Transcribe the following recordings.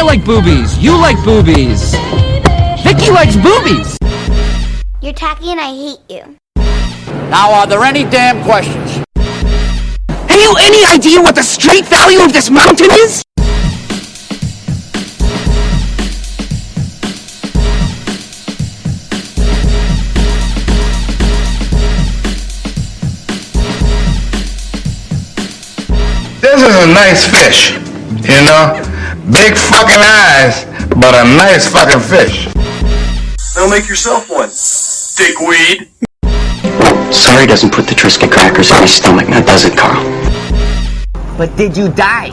I like boobies. You like boobies. Vicky likes boobies. You're tacky and I hate you. Now, are there any damn questions? Have you any idea what the street value of this mountain is? This is a nice fish, you know? Big fucking eyes, but a nice fucking fish. Now make yourself one, dickweed. Sorry doesn't put the Triscuit crackers in my stomach, now does it, Carl? But did you die?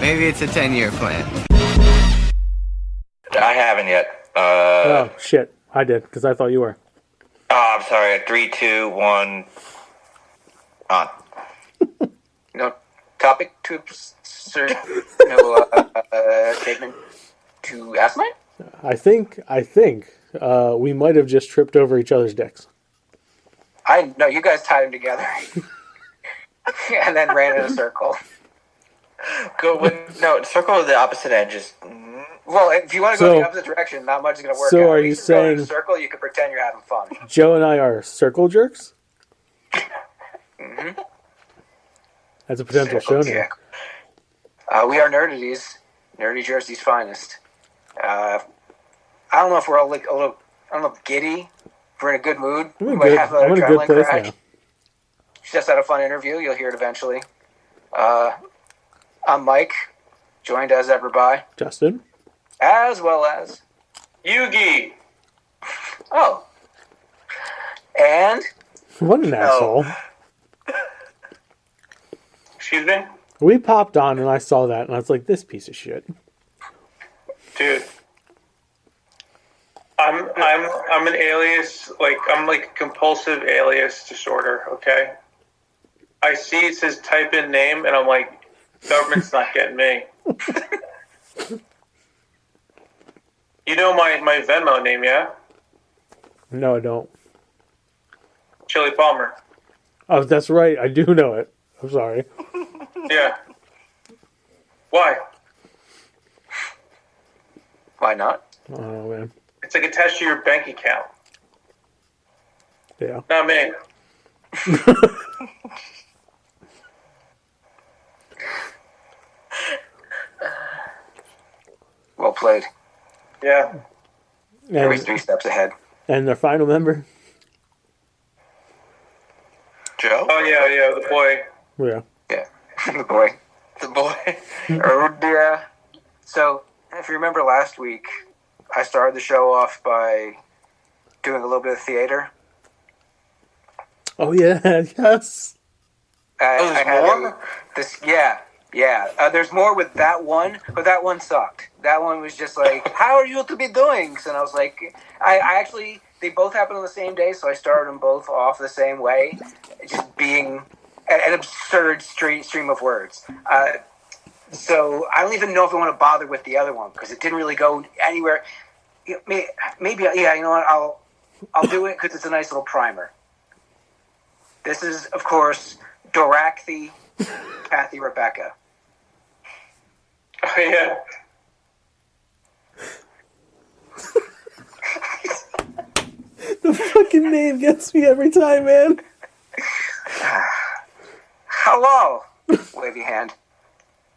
Maybe it's a 10-year plan. I haven't yet. Oh, shit. I did, because I thought you were. Oh, I'm sorry. 3, 2, 1. On. No topic to sir. No statement to ask mine. I think we might have just tripped over each other's dicks. I know you guys tied them together, and then ran in a circle. Circle with the opposite end. Just well, if you want to go in the opposite direction, not much is going to work. So, out. are you saying circle? You can pretend you're having fun. Joe and I are circle jerks? Mm-hmm. That's a potential show name. We are Nerdities, Nerdy Jersey's finest. I don't know if we're all like a little, giddy. If we're in a good mood. We might have an adrenaline crash. Just had a fun interview. You'll hear it eventually. I'm Mike, joined as ever by Justin, as well as Yugi. Oh, and what an asshole! Excuse me? We popped on and I saw that and I was like, this piece of shit. Dude. I'm an alias, I'm like a compulsive alias disorder, okay? I see it says type in name and I'm like, government's not getting me. You know my Venmo name, yeah? No, I don't. Chili Palmer. Oh, that's right. I do know it. I'm sorry. Yeah. Why? Why not? I don't know, man. It's like attached to your bank account. Yeah. Not me. Well played. Yeah. Always 3 steps ahead. And their final member? Joe? Oh, yeah, the boy. Yeah. Yeah, the boy. The boy. Oh, dear. So, if you remember last week, I started the show off by doing a little bit of theater. Oh, yeah, yes. There's more with that one, but that one sucked. That one was just like, how are you to be doing? And I was like, I actually, they both happened on the same day, so I started them both off the same way, just being an absurd stream of words. So I don't even know if I want to bother with the other one, because it didn't really go anywhere. Maybe, yeah, you know what, I'll do it because it's a nice little primer. This is, of course, Doracthy, Kathy, Rebecca. Oh, yeah. The fucking name gets me every time, man. Hello, wavy hand.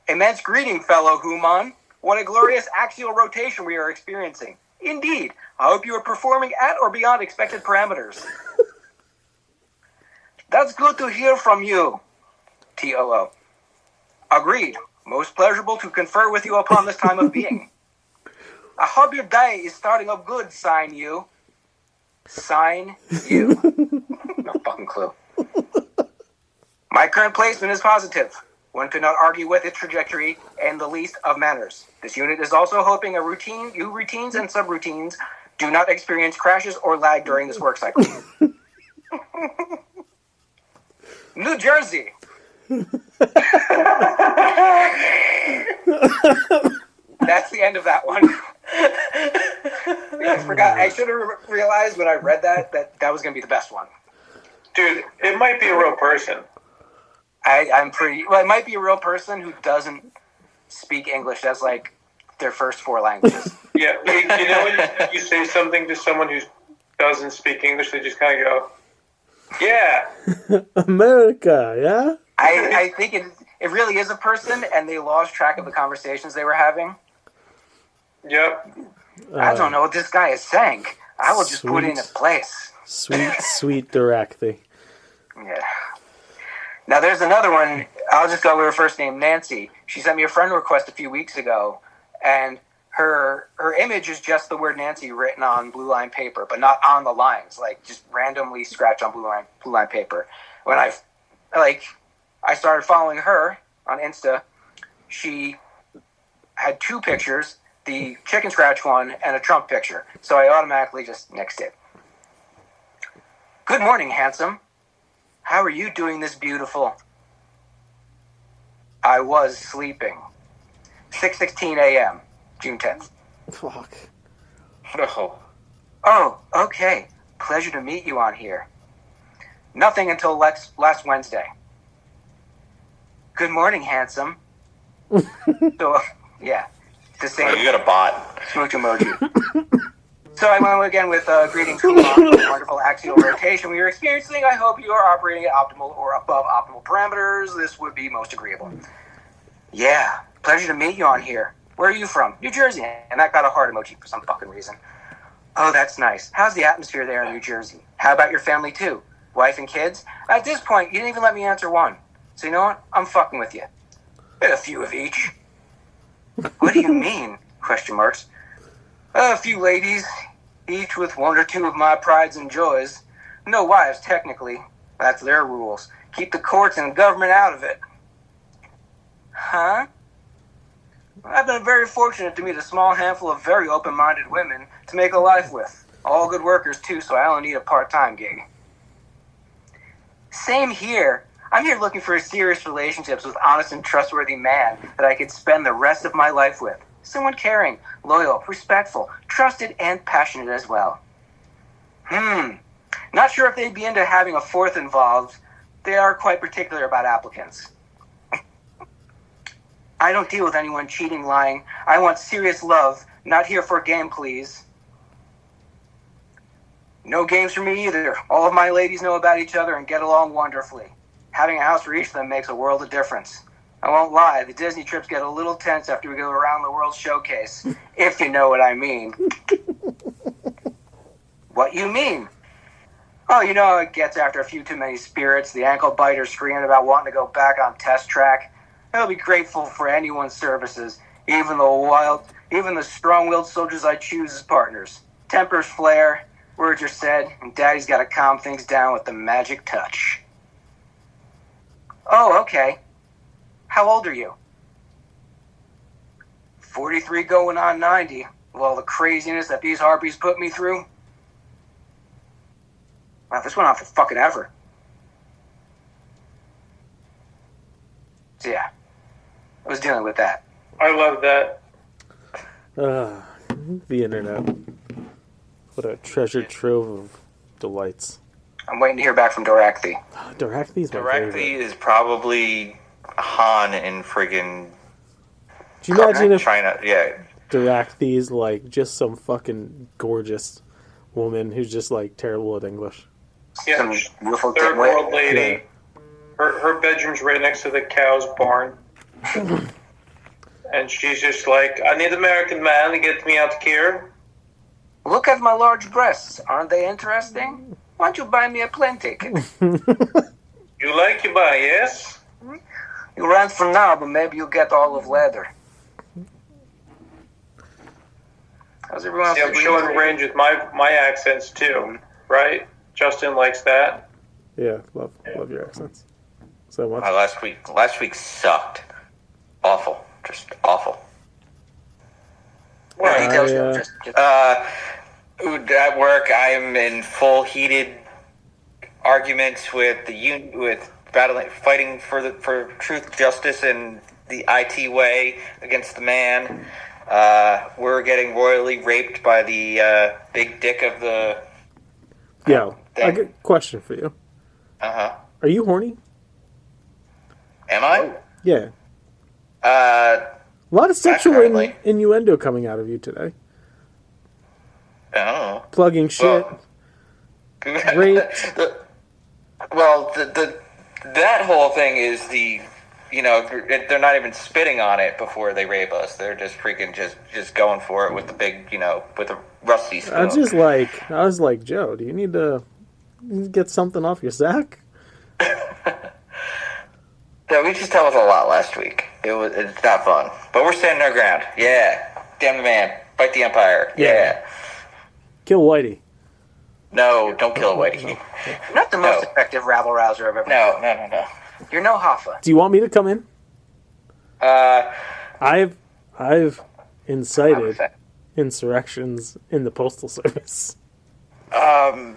Immense greeting, fellow human. What a glorious axial rotation we are experiencing. Indeed, I hope you are performing at or beyond expected parameters. That's good to hear from you, TOO. Agreed. Most pleasurable to confer with you upon this time of being. I hope your day is starting up good, sign you. Sign you. No fucking clue. My current placement is positive. One could not argue with its trajectory and the least of manners. This unit is also hoping you routines and subroutines do not experience crashes or lag during this work cycle. New Jersey. That's the end of that one. forgot. I should have realized when I read that was going to be the best one. Dude, it might be a real person. I'm pretty... Well, it might be a real person who doesn't speak English. That's like their first 4 languages. Yeah, you know when you say something to someone who doesn't speak English, they just kind of go, yeah. America, yeah? I think it really is a person, and they lost track of the conversations they were having. Yep. I don't know what this guy is saying. I will just put it in a place. Sweet Doracthy. Yeah. Now there's another one. I'll just go with her first name, Nancy. She sent me a friend request a few weeks ago, and her image is just the word Nancy written on blue line paper, but not on the lines, like just randomly scratched on blue line paper. When I started following her on Insta, she had 2 pictures, the chicken scratch one and a Trump picture. So I automatically just nixed it. Good morning, handsome. How are you doing this beautiful? I was sleeping. 6:16 a.m., June 10th. Fuck. Oh, okay. Pleasure to meet you on here. Nothing until last Wednesday. Good morning, handsome. So, yeah. The same. Oh, you got a bot. Smooch emoji. So I went again with greetings from wonderful axial rotation we are experiencing. I hope you are operating at optimal or above optimal parameters. This would be most agreeable. Yeah, pleasure to meet you on here. Where are you from? New Jersey. And that got a heart emoji for some fucking reason. Oh, that's nice. How's the atmosphere there in New Jersey? How about your family too? Wife and kids? At this point, you didn't even let me answer one. So you know what? I'm fucking with you. A few of each. What do you mean? Question marks. A few ladies, each with 1 or 2 of my prides and joys. No wives, technically. That's their rules. Keep the courts and government out of it. Huh? I've been very fortunate to meet a small handful of very open-minded women to make a life with. All good workers, too, so I only need a part-time gig. Same here. I'm here looking for serious relationships with honest and trustworthy man that I could spend the rest of my life with. Someone caring, loyal, respectful, trusted, and passionate as well. Not sure if they'd be into having a fourth involved. They are quite particular about applicants. I don't deal with anyone cheating, lying. I want serious love, not here for a game, please. No games for me either. All of my ladies know about each other and get along wonderfully. Having a house for each of them makes a world of difference. I won't lie, the Disney trips get a little tense after we go around the world showcase, if you know what I mean. What you mean? Oh, you know how it gets after a few too many spirits, the ankle biters screaming about wanting to go back on test track. I'll be grateful for anyone's services, even the strong-willed soldiers I choose as partners. Tempers flare, words are said, and Daddy's got to calm things down with the magic touch. Oh, okay. How old are you? 43 going on 90. With all the craziness that these harpies put me through. Wow, this went on for fucking ever. So yeah, I was dealing with that. I love that. The internet. What a treasure trove of delights. I'm waiting to hear back from Doracthy. Doracthy's my Doracthy favorite. is probably Han in friggin' Do you imagine if China. Yeah. Doracthy's like just some fucking gorgeous woman who's just like terrible at English? Yeah, third world lady. Yeah. Her bedroom's right next to the cow's barn. And she's just like, I need an American man to get me out here. Look at my large breasts. Aren't they interesting? Why don't you buy me a plane ticket? You like you buy, yes? You rent for now, but maybe you'll get all of leather. How's everyone else? See, I'm showing range with my accents too, right? Justin likes that. Yeah, love your accents so much. Last week sucked. Awful. Just awful. At work, I'm in full heated arguments with fighting for truth, justice, and the IT way against the man. we're getting royally raped by the big dick of the. Yo, I got a question for you. Are you horny? Am I? Yeah. A lot of sexual innuendo coming out of you today. Oh. Plugging shit. Raped. Well, that whole thing is they're not even spitting on it before they rape us. They're just freaking just going for it with the big, with a rusty spoon. I was like, Joe, do you need to get something off your sack? Yeah, we just dealt with a lot last week. It's not fun, but we're standing our ground. Yeah, damn the man, fight the empire. Yeah. Kill Whitey. No, don't kill Whitey. Not the most effective rabble rouser I've ever. No. You're no Hoffa. Do you want me to come in? I've incited insurrections in the Postal Service. As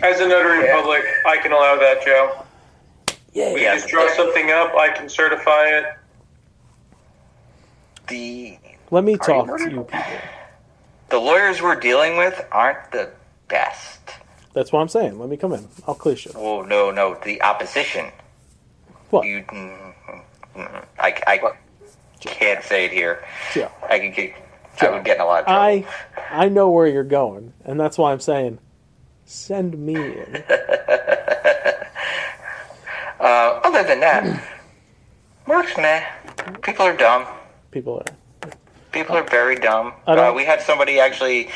a notary in public, I can allow that, Joe. Yeah. We just draw something up. I can certify it. Let me talk to you people. The lawyers we're dealing with aren't the best. That's what I'm saying. Let me come in. I'll clear shit. Oh, no. The opposition. What? I can't say it here. Yeah. I would get in a lot of trouble. I know where you're going, and that's why I'm saying, send me in. Other than that, works, man. People are dumb. People are very dumb. We had somebody actually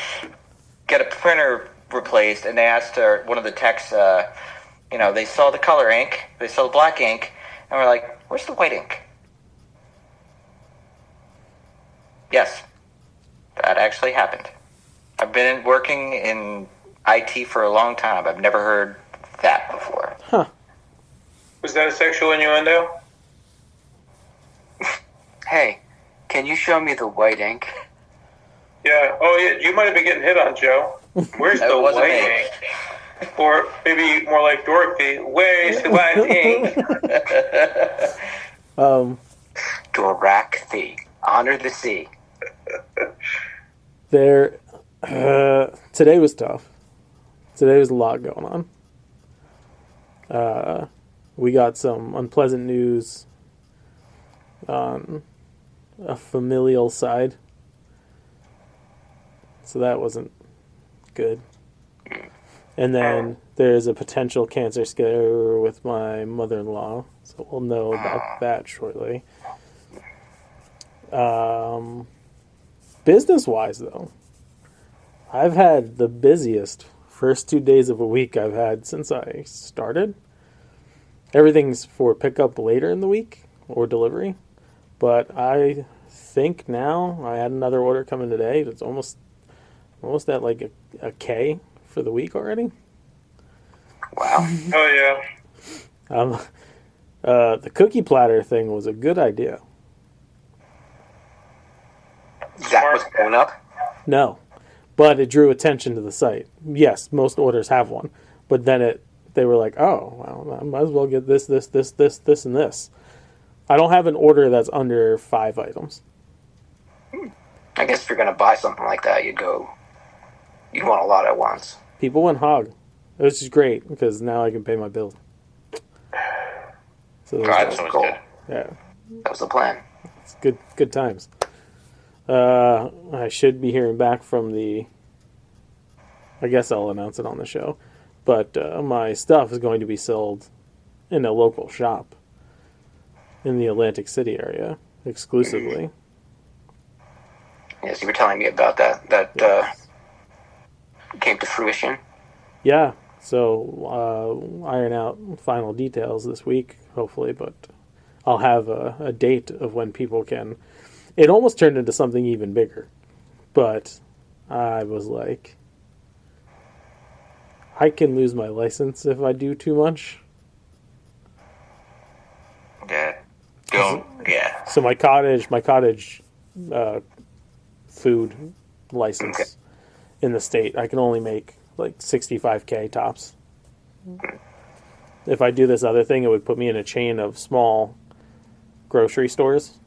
get a printer replaced, and they asked one of the techs, they saw the color ink, they saw the black ink, and we're like, where's the white ink? Yes, that actually happened. I've been working in IT for a long time. I've never heard that before. Huh. Was that a sexual innuendo? Hey, can you show me the white ink? Yeah. Oh, yeah. You might have been getting hit on, Joe. Where's the white ink? Or maybe more like Dorothy. Where's the white ink? Doracthy. Honor the sea. Today was tough. Today was a lot going on. We got some unpleasant news on a familial side. So that wasn't good. And then there's a potential cancer scare with my mother-in-law. So we'll know about that shortly. Business-wise, though, I've had the busiest first 2 days of a week I've had since I started. Everything's for pickup later in the week or delivery. But I think now I had another order coming today. It's almost at like a K for the week already. Wow. Oh, yeah. The cookie platter thing was a good idea. That was blown up? No. But it drew attention to the site. Yes, most orders have one. But then they were like, oh, well, I might as well get this, and this. I don't have an order that's under 5 items. I guess if you're going to buy something like that, you'd want a lot at once. People went hog. Which is great, because now I can pay my bill. So that's cool. Good. Yeah. That was the plan. It's good times. I should be hearing back from I guess I'll announce it on the show, but my stuff is going to be sold in a local shop in the Atlantic City area exclusively. Yes, you were telling me about that. That came to fruition. Yeah, so iron out final details this week, hopefully, but I'll have a date of when people can. It almost turned into something even bigger, but I was like, I can lose my license if I do too much. Yeah. Yeah. So my cottage food license in the state, I can only make like 65K tops. If I do this other thing, it would put me in a chain of small grocery stores.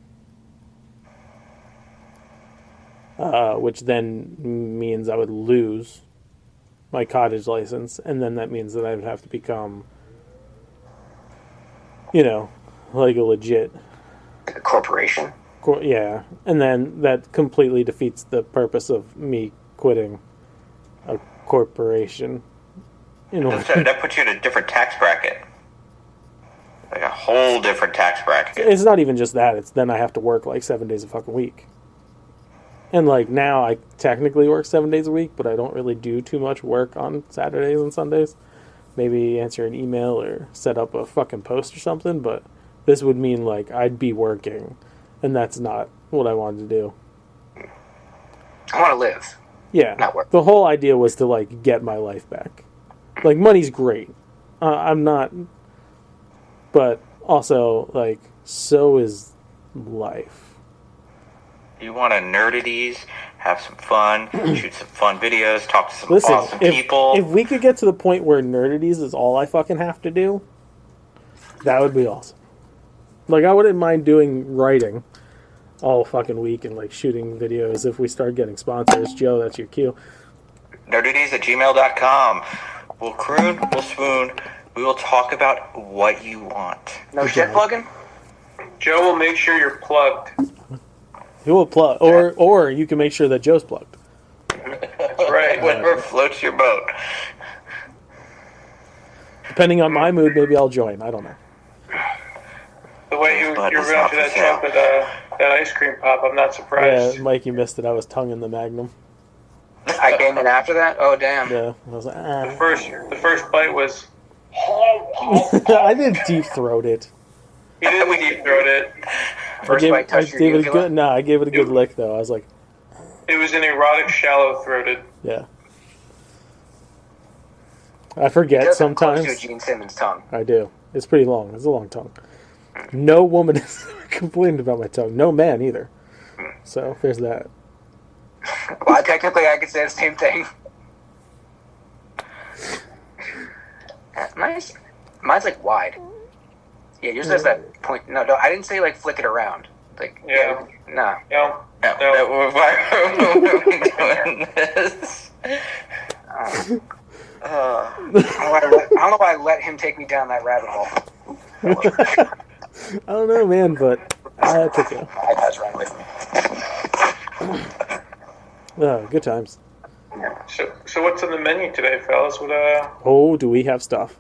which then means I would lose my cottage license, and then that means that I would have to become, like a legit A corporation. Yeah, and then that completely defeats the purpose of me quitting a corporation. That puts you in a different tax bracket. Like a whole different tax bracket. It's not even just that. It's then I have to work like 7 days a fucking week. And like now I technically work 7 days a week, but I don't really do too much work on Saturdays and Sundays. Maybe answer an email or set up a fucking post or something, but this would mean like I'd be working, and that's not what I wanted to do. I want to live. Yeah. Not work. The whole idea was to like get my life back. Like money's great. I'm not, but also like so is life. You want to nerdities, have some fun, shoot some fun videos, talk to some Listen, awesome people. If we could get to the point where nerdities is all I fucking have to do, that would be awesome. Like, I wouldn't mind doing writing all fucking week and, like, shooting videos if we start getting sponsors. Joe, that's your cue. Nerdities@gmail.com. We'll croon, we'll swoon, we will talk about what you want. No shit plugging? Joe will make sure you're plugged. You will plug, or you can make sure that Joe's plugged. That's right, whatever floats your boat. Depending on my mood, maybe I'll join. I don't know. The way you were going through that jump at that ice cream pop, I'm not surprised. Yeah, Mike, you missed it. I was tonguing the Magnum. I came in after that? Oh, damn. Yeah, I was like, ah. The first bite was... I didn't deep-throat it. You didn't deep-throat it. First bite touched your uvula? No, I gave it a good lick, though. I was like... It was an erotic shallow-throated. Yeah. I forget sometimes. Close to a Gene Simmons tongue. I do. It's pretty long. It's a long tongue. No woman has complained about my tongue. No man either. So there's that. Well, technically, I could say the same thing. Nice. Mine's like wide. Yeah, yours has that point. No, I didn't say like flick it around. Like no. Why are we doing this? I don't know why I let him take me down that rabbit hole. I don't know, man, but I took it. iPad's running away from me. Oh, good times. So what's on the menu today, fellas? Oh, do we have stuff?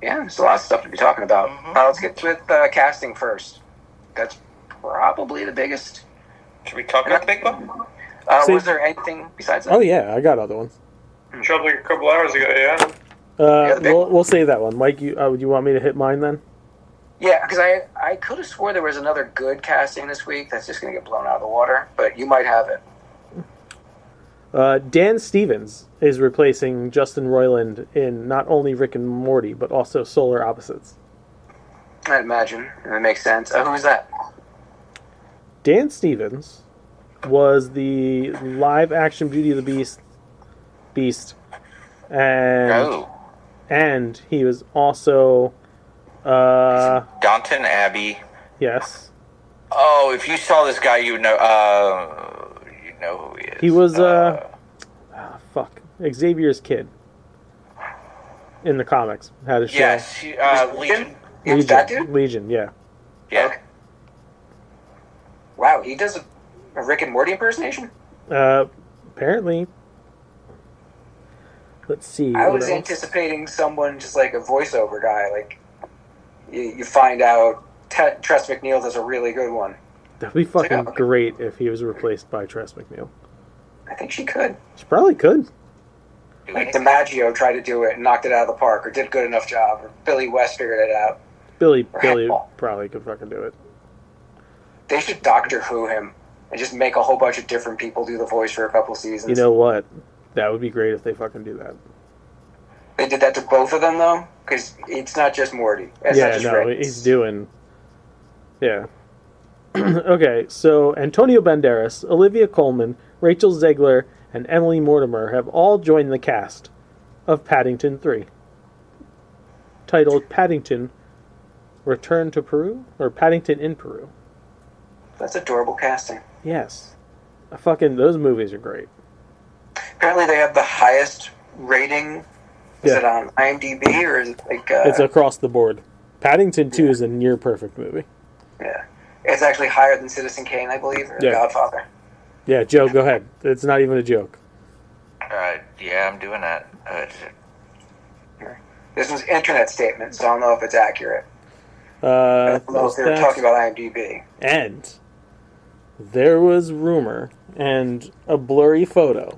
Yeah, there's a lot of stuff to be talking about. Let's get with casting first. That's probably the biggest. Should we talk about the big one? Was there anything besides that? Oh, yeah, I got other ones. Dropped like a couple hours ago, yeah? We'll save that one. Mike, you want me to hit mine then? Yeah, because I could have swore there was another good casting this week that's just going to get blown out of the water, but you might have it. Dan Stevens is replacing Justin Roiland in not only Rick and Morty, but also Solar Opposites. I'd imagine. That makes sense. Who's that? Dan Stevens was the live-action Beauty and the Beast, and he was also Downton Abbey. Yes. Oh, if you saw this guy, you know who he is. He was Xavier's kid in the comics. Had a show. Yes, Legion. Legion. That dude? Legion, yeah. Yeah. Okay. Wow, he does a Rick and Morty impersonation? Apparently. Let's see. I was anticipating someone just like a voiceover guy. Like, you find out Tress MacNeille does a really good one. That'd be fucking great if he was replaced by Tress MacNeille. I think she could. She probably could. Like DiMaggio tried to do it and knocked it out of the park, or did a good enough job, or Billy West figured it out. Billy probably could fucking do it. They should Doctor Who him and just make a whole bunch of different people do the voice for a couple seasons. You know what? That would be great if they fucking do that. They did that to both of them, though? Because it's not just Morty. He's doing... Yeah. Okay, so Antonio Banderas, Olivia Colman, Rachel Zegler, and Emily Mortimer have all joined the cast of Paddington 3. Titled Paddington Return to Peru? Or Paddington in Peru. That's adorable casting. Yes. Fucking those movies are great. Apparently, they have the highest rating. Is it on IMDb or is it like? It's across the board. Paddington 2 is a near perfect movie. Yeah, it's actually higher than Citizen Kane, I believe, or Godfather. Yeah, Joe, go ahead. It's not even a joke. Yeah, I'm doing that. This was internet statement, so I don't know if it's accurate. I don't know if they were talking about IMDb. And there was rumor and a blurry photo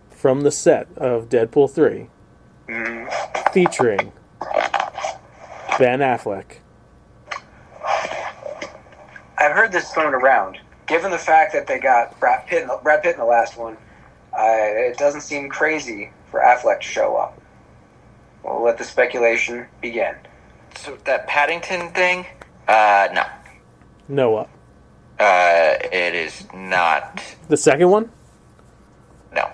from the set of Deadpool 3 featuring Ben Affleck. I've heard this thrown around. Given the fact that they got Brad Pitt in the last one, it doesn't seem crazy for Affleck to show up. We'll let the speculation begin. So that Paddington thing? No. No what? It is not. The second one? No.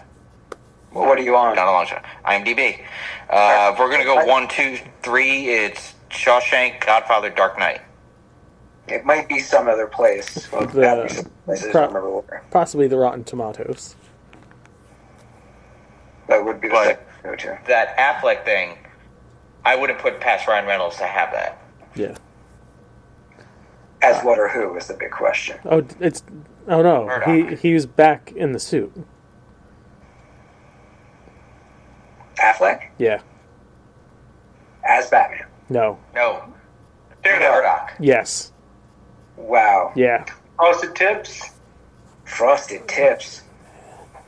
Well, what are you on? Not a long shot. IMDb. If we're going to go 1, 2, 3, it's Shawshank, Godfather, Dark Knight. It might be some other place. Well, Possibly the Rotten Tomatoes. That would be the second go-to. That Affleck thing, I wouldn't put past Ryan Reynolds to have that. Yeah. As what or who is the big question. Oh no. Murdoch. He was back in the suit. Affleck? Yeah. As Batman? No. No. Murdoch. Yes. Wow. Yeah. Frosted Tips? Frosted Tips.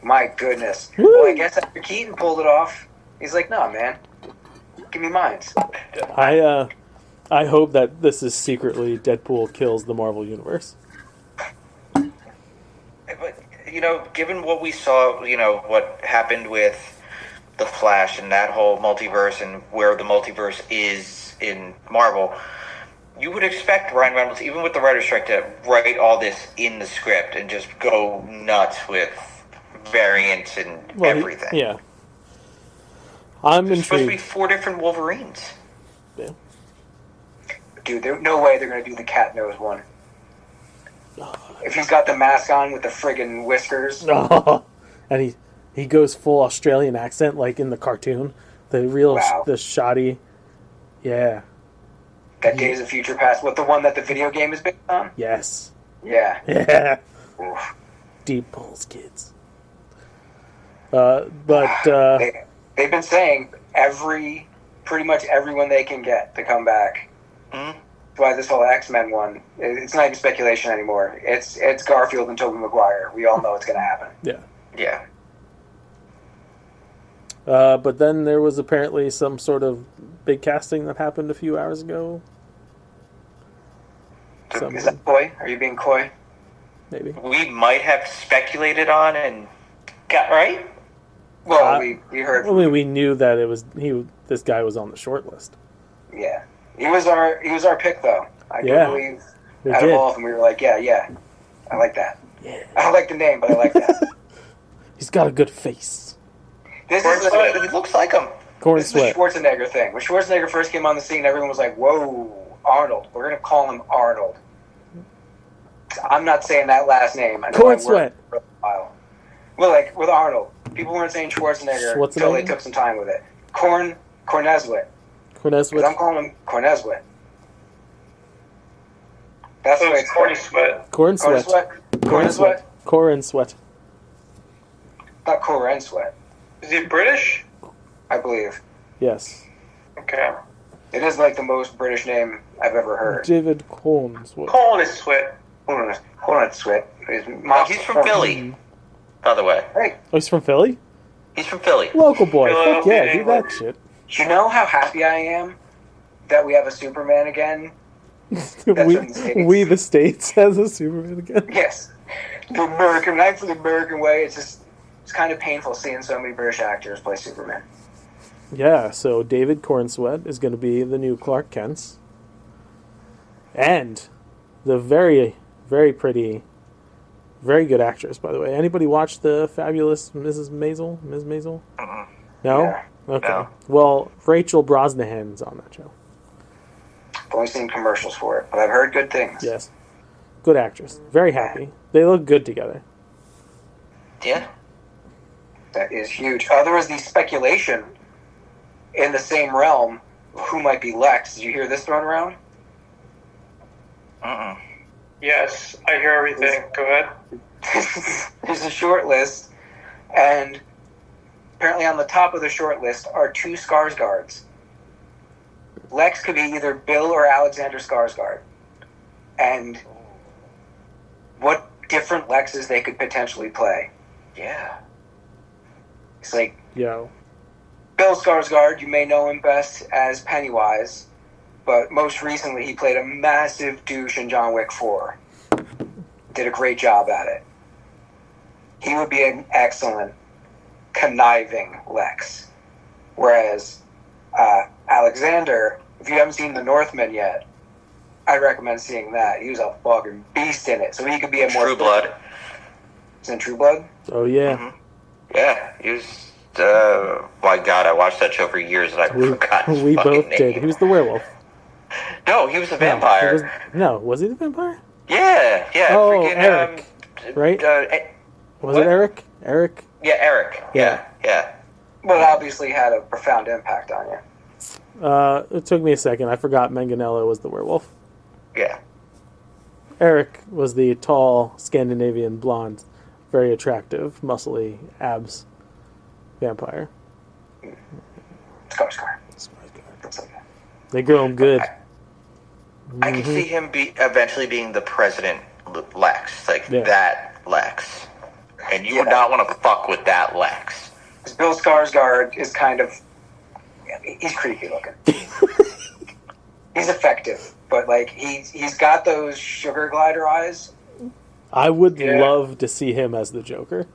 My goodness. Well, I guess after Keaton pulled it off, he's like, nah, man. Give me mines. I hope that this is secretly Deadpool kills the Marvel Universe. But, given what we saw, what happened with The Flash and that whole multiverse and where the multiverse is in Marvel, you would expect Ryan Reynolds, even with the writer's strike, to write all this in the script and just go nuts with variants and everything. Yeah. I'm There's supposed to be intrigued. 4 different Wolverines. Yeah. Dude, there's no way they're going to do the cat nose one. If he's got the mask on with the friggin' whiskers. And he goes full Australian accent like in the cartoon. The real, the shoddy. Yeah. That Days of Future Past. What, the one that the video game is based on? Yes. Yeah. Yeah. Oof. Deep pulls, kids. But they've been saying pretty much everyone they can get to come back. Mm-hmm. That's why this whole X-Men one, it's not even speculation anymore. It's Garfield and Tobey Maguire. We all know it's going to happen. Yeah. Yeah. But then there was apparently some sort of big casting that happened a few hours ago. Is that coy? Are you being coy? Maybe. We might have speculated on and got right. Well, we heard. I mean, we knew that it was this guy was on the short list. Yeah, he was our pick though. I do believe out of all of them, we were like, yeah, I like that. Yeah. I don't like the name, but I like that. He's got a good face. It looks like him. Corn This is sweat. the Schwarzenegger thing. When Schwarzenegger first came on the scene, everyone was like, "Whoa, Arnold! We're gonna call him Arnold." I'm not saying that last name. I know Corn I sweat. worked for a while. Well, like with Arnold, people weren't saying Schwarzenegger until they took some time with it. Cornezwit. Cornezwit. I'm calling him Cornezwit. That's the way it's Corny Sweat. Corn sweat. Corn sweat. Corn sweat. Not Corn Sweat. Is he British? I believe. Yes. Okay. It is like the most British name I've ever heard. David Corn sweat. Corny Sweat. Corn Sweat. He's from Philly, by the way. Hey. Oh, he's from Philly? He's from Philly. Local boy. Fuck Philadelphia, yeah, do that shit. You know how happy I am that we have a Superman again? we the States has a Superman again. Yes. The American, not for the American way. It's kind of painful seeing so many British actors play Superman. Yeah, so David Cornsweat is going to be the new Clark Kent. And the very, very pretty, very good actress, by the way. Anybody watch the fabulous Mrs. Maisel? Ms. Maisel? No? Yeah. Okay. No. Well, Rachel Brosnahan's on that show. I've only seen commercials for it, but I've heard good things. Yes. Good actress. Very happy. They look good together. Yeah. That is huge. There was the speculation in the same realm who might be Lex. Did you hear this thrown around? Yes, I hear everything. Go ahead. There's a short list, and apparently on the top of the short list are 2 Skarsgårds. Lex could be either Bill or Alexander Skarsgård. And what different Lexes they could potentially play. Yeah. It's like, Yo. Bill Skarsgård, you may know him best as Pennywise, but most recently he played a massive douche in John Wick 4. Did a great job at it. He would be an excellent, conniving Lex. Whereas Alexander, if you haven't seen The Northman yet, I recommend seeing that. He was a fucking beast in it, so he could be a more... True Blood. He's in True Blood? Oh, yeah. Mm-hmm. Yeah, he was... my God, I watched that show for years and I forgot his We fucking both name. did. He was the werewolf. No, he was a vampire. Was he the vampire? Yeah. Oh, freaking, Eric. Right? Was it Eric? Eric? Yeah, Eric. Yeah. But it obviously had a profound impact on you. It took me a second. I forgot Manganello was the werewolf. Yeah. Eric was the tall, Scandinavian, blonde, very attractive, muscly abs vampire. Skarsgård. They grow him good. I can see him eventually being the President Lex, that Lex. And you would not want to fuck with that Lex. Because Bill Skarsgård is kind of... He's creepy looking. He's effective, but like he's got those sugar glider eyes. I would love to see him as the Joker.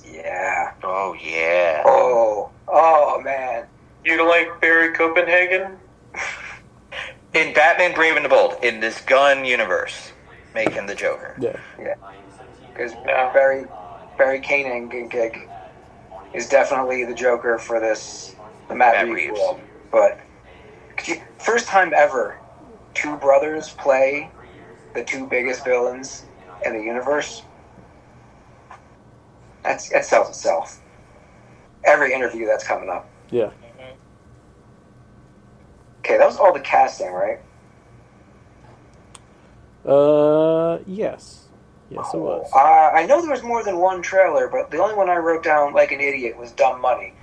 Yeah. Oh, yeah. Oh, man. You like Barry Copenhagen? In Batman Brave and the Bold, in this Gunn universe, make him the Joker. Yeah. Because Barry Koenig is definitely the Joker for the Matt Reeves world. But first time ever, 2 brothers play the 2 biggest villains in the universe. That sells itself. Every interview that's coming up. Yeah. Okay, that was all the casting, right? Yes. Yes, it was. I know there was more than one trailer, but the only one I wrote down like an idiot was Dumb Money.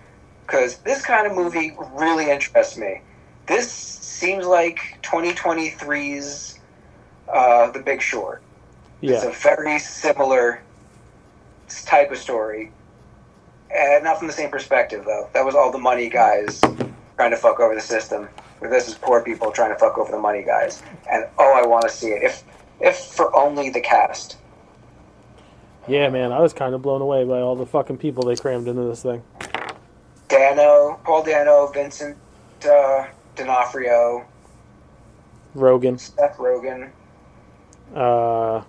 Because this kind of movie really interests me. This seems like 2023's The Big Short. Yeah. It's a very similar type of story. And not from the same perspective, though. That was all the money guys trying to fuck over the system. Where this is poor people trying to fuck over the money guys. And, I want to see it. If for only the cast. Yeah, man, I was kind of blown away by all the fucking people they crammed into this thing. Paul Dano, Vincent D'Onofrio. Rogan. Seth Rogen. Ron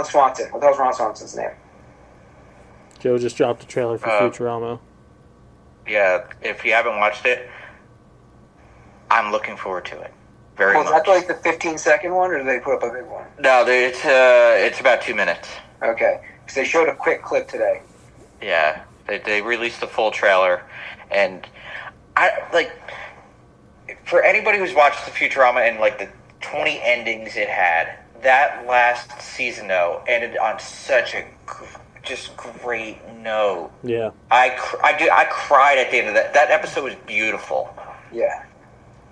Swanson. What the hell's Ron Swanson's name? Joe just dropped a trailer for Futurama. Yeah, if you haven't watched it, I'm looking forward to it. Very much. Is that like the 15-second one, or do they put up a big one? No, it's about 2 minutes. Okay, because they showed a quick clip today. Yeah, they released the full trailer, and for anybody who's watched the Futurama and like the 20 endings it had, that last season though ended on such a just great note. Yeah, I cried at the end of that. That episode was beautiful. Yeah,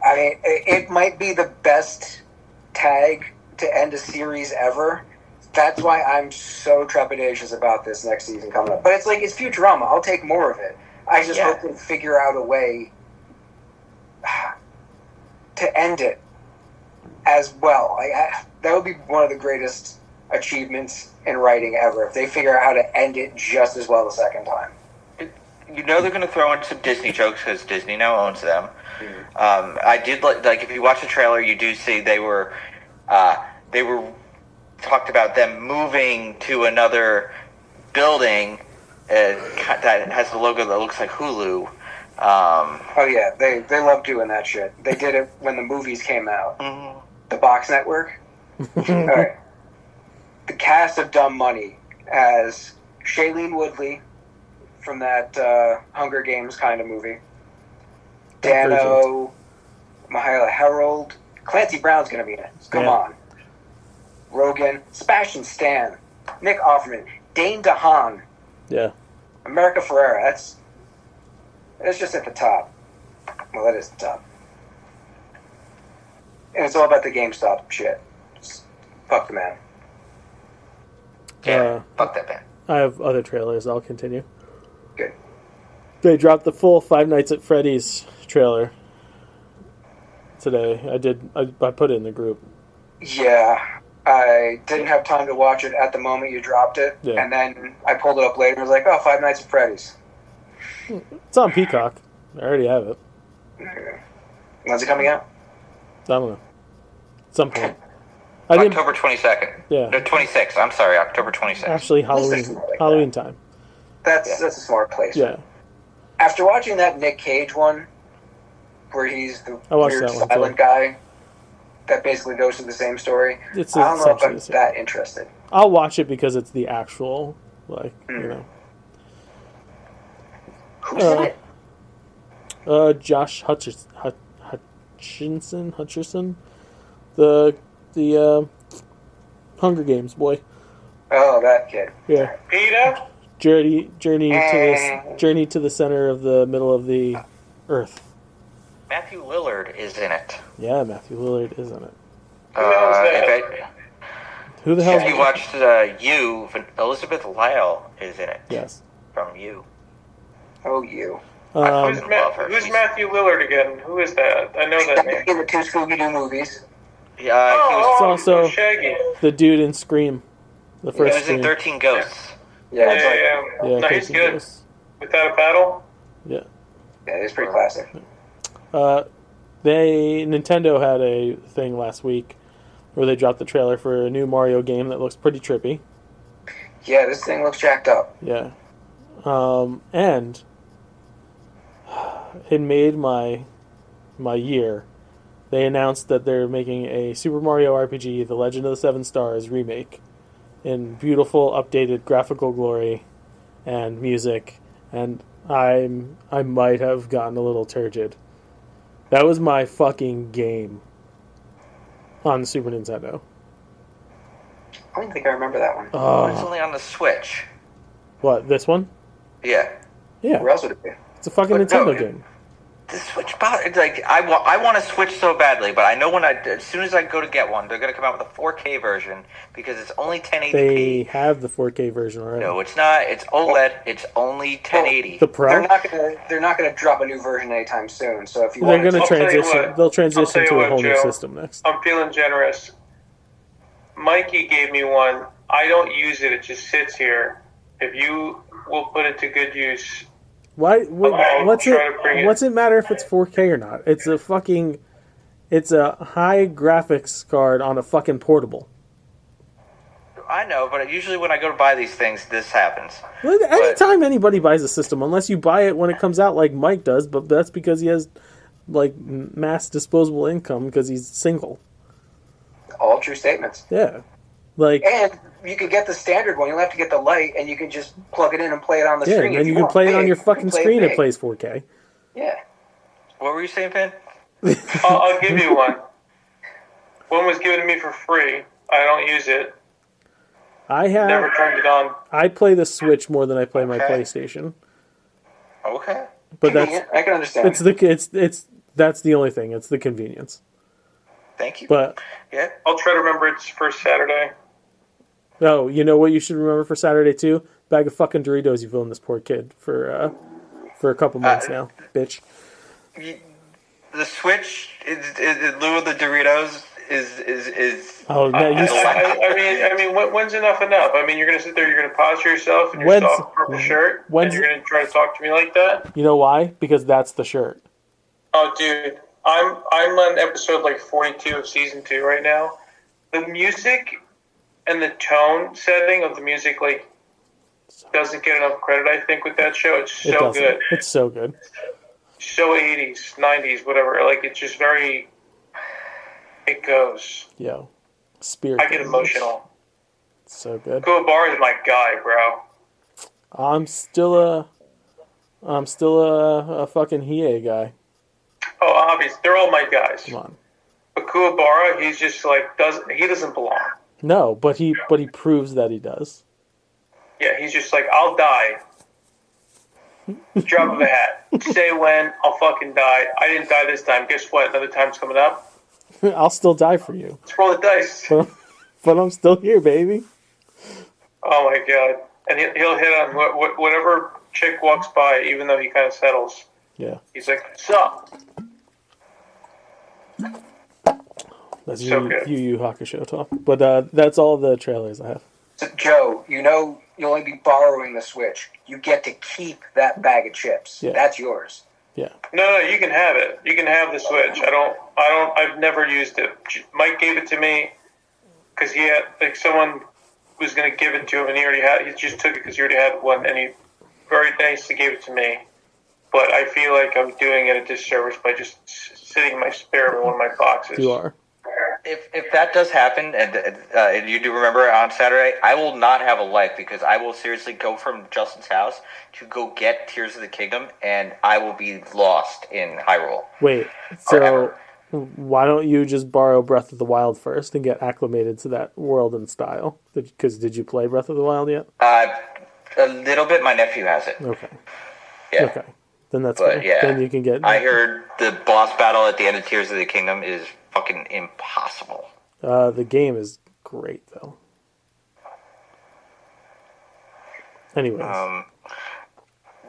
I mean, it might be the best tag to end a series ever. That's why I'm so trepidatious about this next season coming up. But it's Futurama. I'll take more of it. I just hope they figure out a way to end it as well. That would be one of the greatest achievements in writing ever, if they figure out how to end it just as well the second time. You know they're going to throw in some Disney jokes because Disney now owns them. Mm-hmm. I did like if you watch the trailer, you do see they were talked about them moving to another building that has the logo that looks like Hulu. They love doing that shit. They did it when the movies came out. Mm-hmm. The Box Network. All right. the cast of Dumb Money as Shailene Woodley from that Hunger Games kind of movie. Dano, Mahala Harold, Clancy Brown's going to be in it. Come on. Rogan, Sebastian Stan, Nick Offerman, Dane DeHaan. Yeah. America Ferrera. That's just at the top. Well, that is the top. And it's all about the GameStop shit. Just fuck the man. Yeah, fuck that man. I have other trailers. I'll continue. Good. They dropped the full Five Nights at Freddy's trailer today. I put it in the group. Yeah. I didn't have time to watch it at the moment you dropped it. Yeah. And then I pulled it up later and was like, oh, Five Nights at Freddy's. It's on Peacock. I already have it. When's it coming out? I don't know. At some point. October 22nd. Yeah. No, 26th. I'm sorry, October 26th. Actually, Halloween time. That's a smart place. Yeah. After watching that Nick Cage one, where he's the weird that one silent guy that basically goes through the same story, I don't know if I'm that interested. I'll watch it because it's the actual, you know. Who's in it? Josh Hutcherson, the Hunger Games boy. Oh, that kid. Yeah. Peter? Journey to the center of the middle of the earth. Matthew Lillard is in it. Yeah, Matthew Lillard is in it. Who the hell? If you watched You, Elizabeth Lyle is in it. Yes. From You. Oh, You. Who's Matthew Lillard again? Who is that? I know that name. In the two Scooby-Doo movies. Yeah, It's also Shaggy. the dude in Scream. The first he was in Scream. 13 Ghosts. Yeah. No, he's 13 good. Ghosts. Without a Paddle? Yeah. Yeah, it's pretty classic. Nintendo had a thing last week where they dropped the trailer for a new Mario game that looks pretty trippy. Yeah, this thing looks jacked up. Yeah. And it made my year. They announced that they're making a Super Mario RPG, The Legend of the Seven Stars remake in beautiful, updated graphical glory and music, and I might have gotten a little turgid. That was my fucking game on the Super Nintendo. I don't think I remember that one. Oh. It's only on the Switch. What, this one? Yeah. Yeah. Where else would it be? It's a fucking Nintendo game. The Switch, it's like I want to Switch so badly, but I know as soon as I go to get one, they're going to come out with a 4K version because it's only 1080p. They have the 4K version already. No, it's not. It's OLED. It's only 1080. The Pro. They're not gonna drop a new version anytime soon. So if you they're going to transition, they'll transition to a whole new system next. I'm feeling generous. Mikey gave me one. I don't use it. It just sits here. If you will put it to good use. What's it matter if it's 4K or not? It's a high graphics card on a fucking portable. I know, but usually when I go to buy these things, this happens. Well, anytime anybody buys a system, unless you buy it when it comes out like Mike does, but that's because he has mass disposable income because he's single. All true statements. Yeah. And you can get the standard one. You don't have to get the light, and you can just plug it in and play it on the screen. Yeah, and you can play it on your fucking screen. It plays 4K. Yeah. What were you saying, Penn? I'll give you one. One was given to me for free. I don't use it. Never turned it on. I play the Switch more than I play my PlayStation. Okay. But I can understand. That's the only thing. It's the convenience. Thank you. But yeah, I'll try to remember it's first Saturday. Oh, you know what you should remember for Saturday too? Bag of fucking Doritos you've owned this poor kid for a couple months now, bitch. The Switch in lieu of the Doritos is. Oh no! I mean, when's enough? I mean, you're gonna sit there, you're gonna pause yourself in your soft purple shirt, and you're gonna try to talk to me like that. You know why? Because that's the shirt. Oh, dude, I'm on episode 42 of season 2 right now. The music and the tone setting of the music doesn't get enough credit, I think, with that show. It's so good. It's so good. So 80s, 90s, whatever. It's just very. It goes. Yo, spirit. I get emotional. So good. Kuwabara is my guy, bro. I'm still a fucking Hiei guy. Oh, obvious. They're all my guys. Come on. But Kuwabara, he's just like he doesn't belong. No, but he proves that he does. Yeah, he's just like, I'll die. Drop of a hat. Say when, I'll fucking die. I didn't die this time. Guess what? Another time's coming up. I'll still die for you. Let's roll the dice. But I'm still here, baby. Oh my god. And he'll hit on whatever chick walks by, even though he kind of settles. Yeah. He's like, what's up? That's so good. Yu Yu Hakusho talk. But that's all the trailers I have. So, Joe, you know you'll only be borrowing the Switch. You get to keep that bag of chips. Yeah. That's yours. Yeah. No, you can have it. You can have the Switch. I've never used it. Mike gave it to me because he had, like, someone was going to give it to him, and he just took it because he already had one, and he very nicely gave it to me. But I feel like I'm doing it a disservice by just sitting in my spare in one of my boxes. You are. If that does happen, and you do remember on Saturday, I will not have a life because I will seriously go from Justin's house to go get Tears of the Kingdom, and I will be lost in Hyrule. Wait, so why don't you just borrow Breath of the Wild first and get acclimated to that world and style? Because did you play Breath of the Wild yet? A little bit. My nephew has it. Okay. Yeah. Okay. Then that's But fair. yeah, Then you can get. I heard the boss battle at the end of Tears of the Kingdom is fucking impossible. The game is great though. Anyways.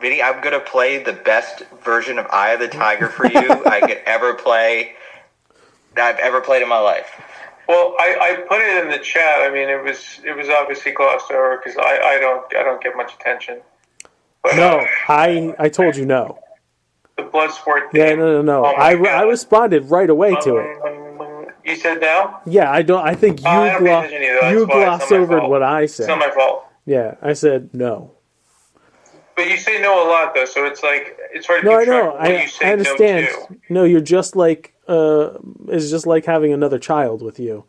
Vinny, I'm gonna play the best version of Eye of the Tiger for you I could ever play. That I've ever played in my life. Well, I put it in the chat. I mean, it was obviously glossed over because I don't get much attention. But, no, I told you no. The Bloodsport thing. Yeah, no. Oh I responded right away to it. You said no? Yeah, I don't. I think you glossed over what I said. It's not my fault. Yeah, I said no. But you say no a lot though, so it's like it's hard to No, keep I track know. of what you say I understand. no to. No, you're just like it's just like having another child with you.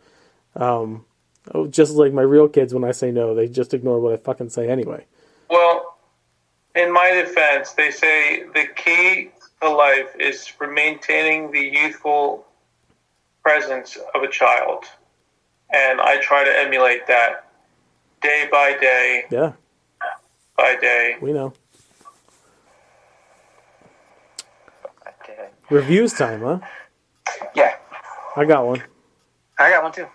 Just like my real kids, when I say no, they just ignore what I fucking say anyway. Well, in my defense, they say the key to life is for maintaining the youthful presence of a child, and I try to emulate that day by day. Yeah. By day. We know. Reviews time, huh? Yeah. I got one. I got one too.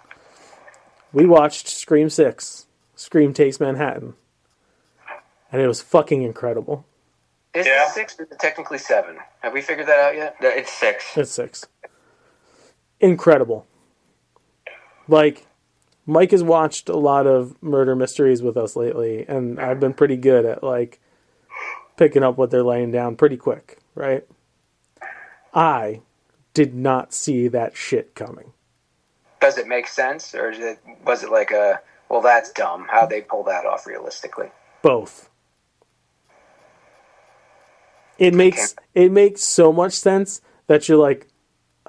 We watched Scream 6, Scream Takes Manhattan, and it was fucking incredible. Is it 6 or is it technically 7? Have we figured that out yet? It's 6. It's 6. Incredible. Like, Mike has watched a lot of murder mysteries with us lately, and I've been pretty good at, like, picking up what they're laying down pretty quick, right? I did not see that shit coming. Does it make sense, or was it like well, that's dumb? How'd they pull that off realistically? Both. It makes so much sense that you're like,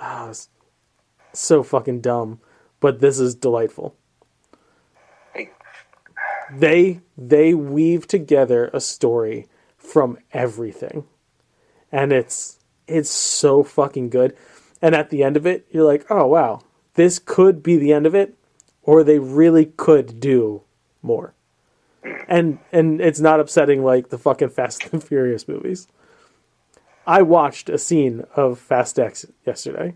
it's so fucking dumb, but this is delightful. They weave together a story from everything, and it's so fucking good. And at the end of it, you're like, oh wow, this could be the end of it, or they really could do more. And it's not upsetting like the fucking Fast and Furious movies. I watched a scene of Fast X yesterday.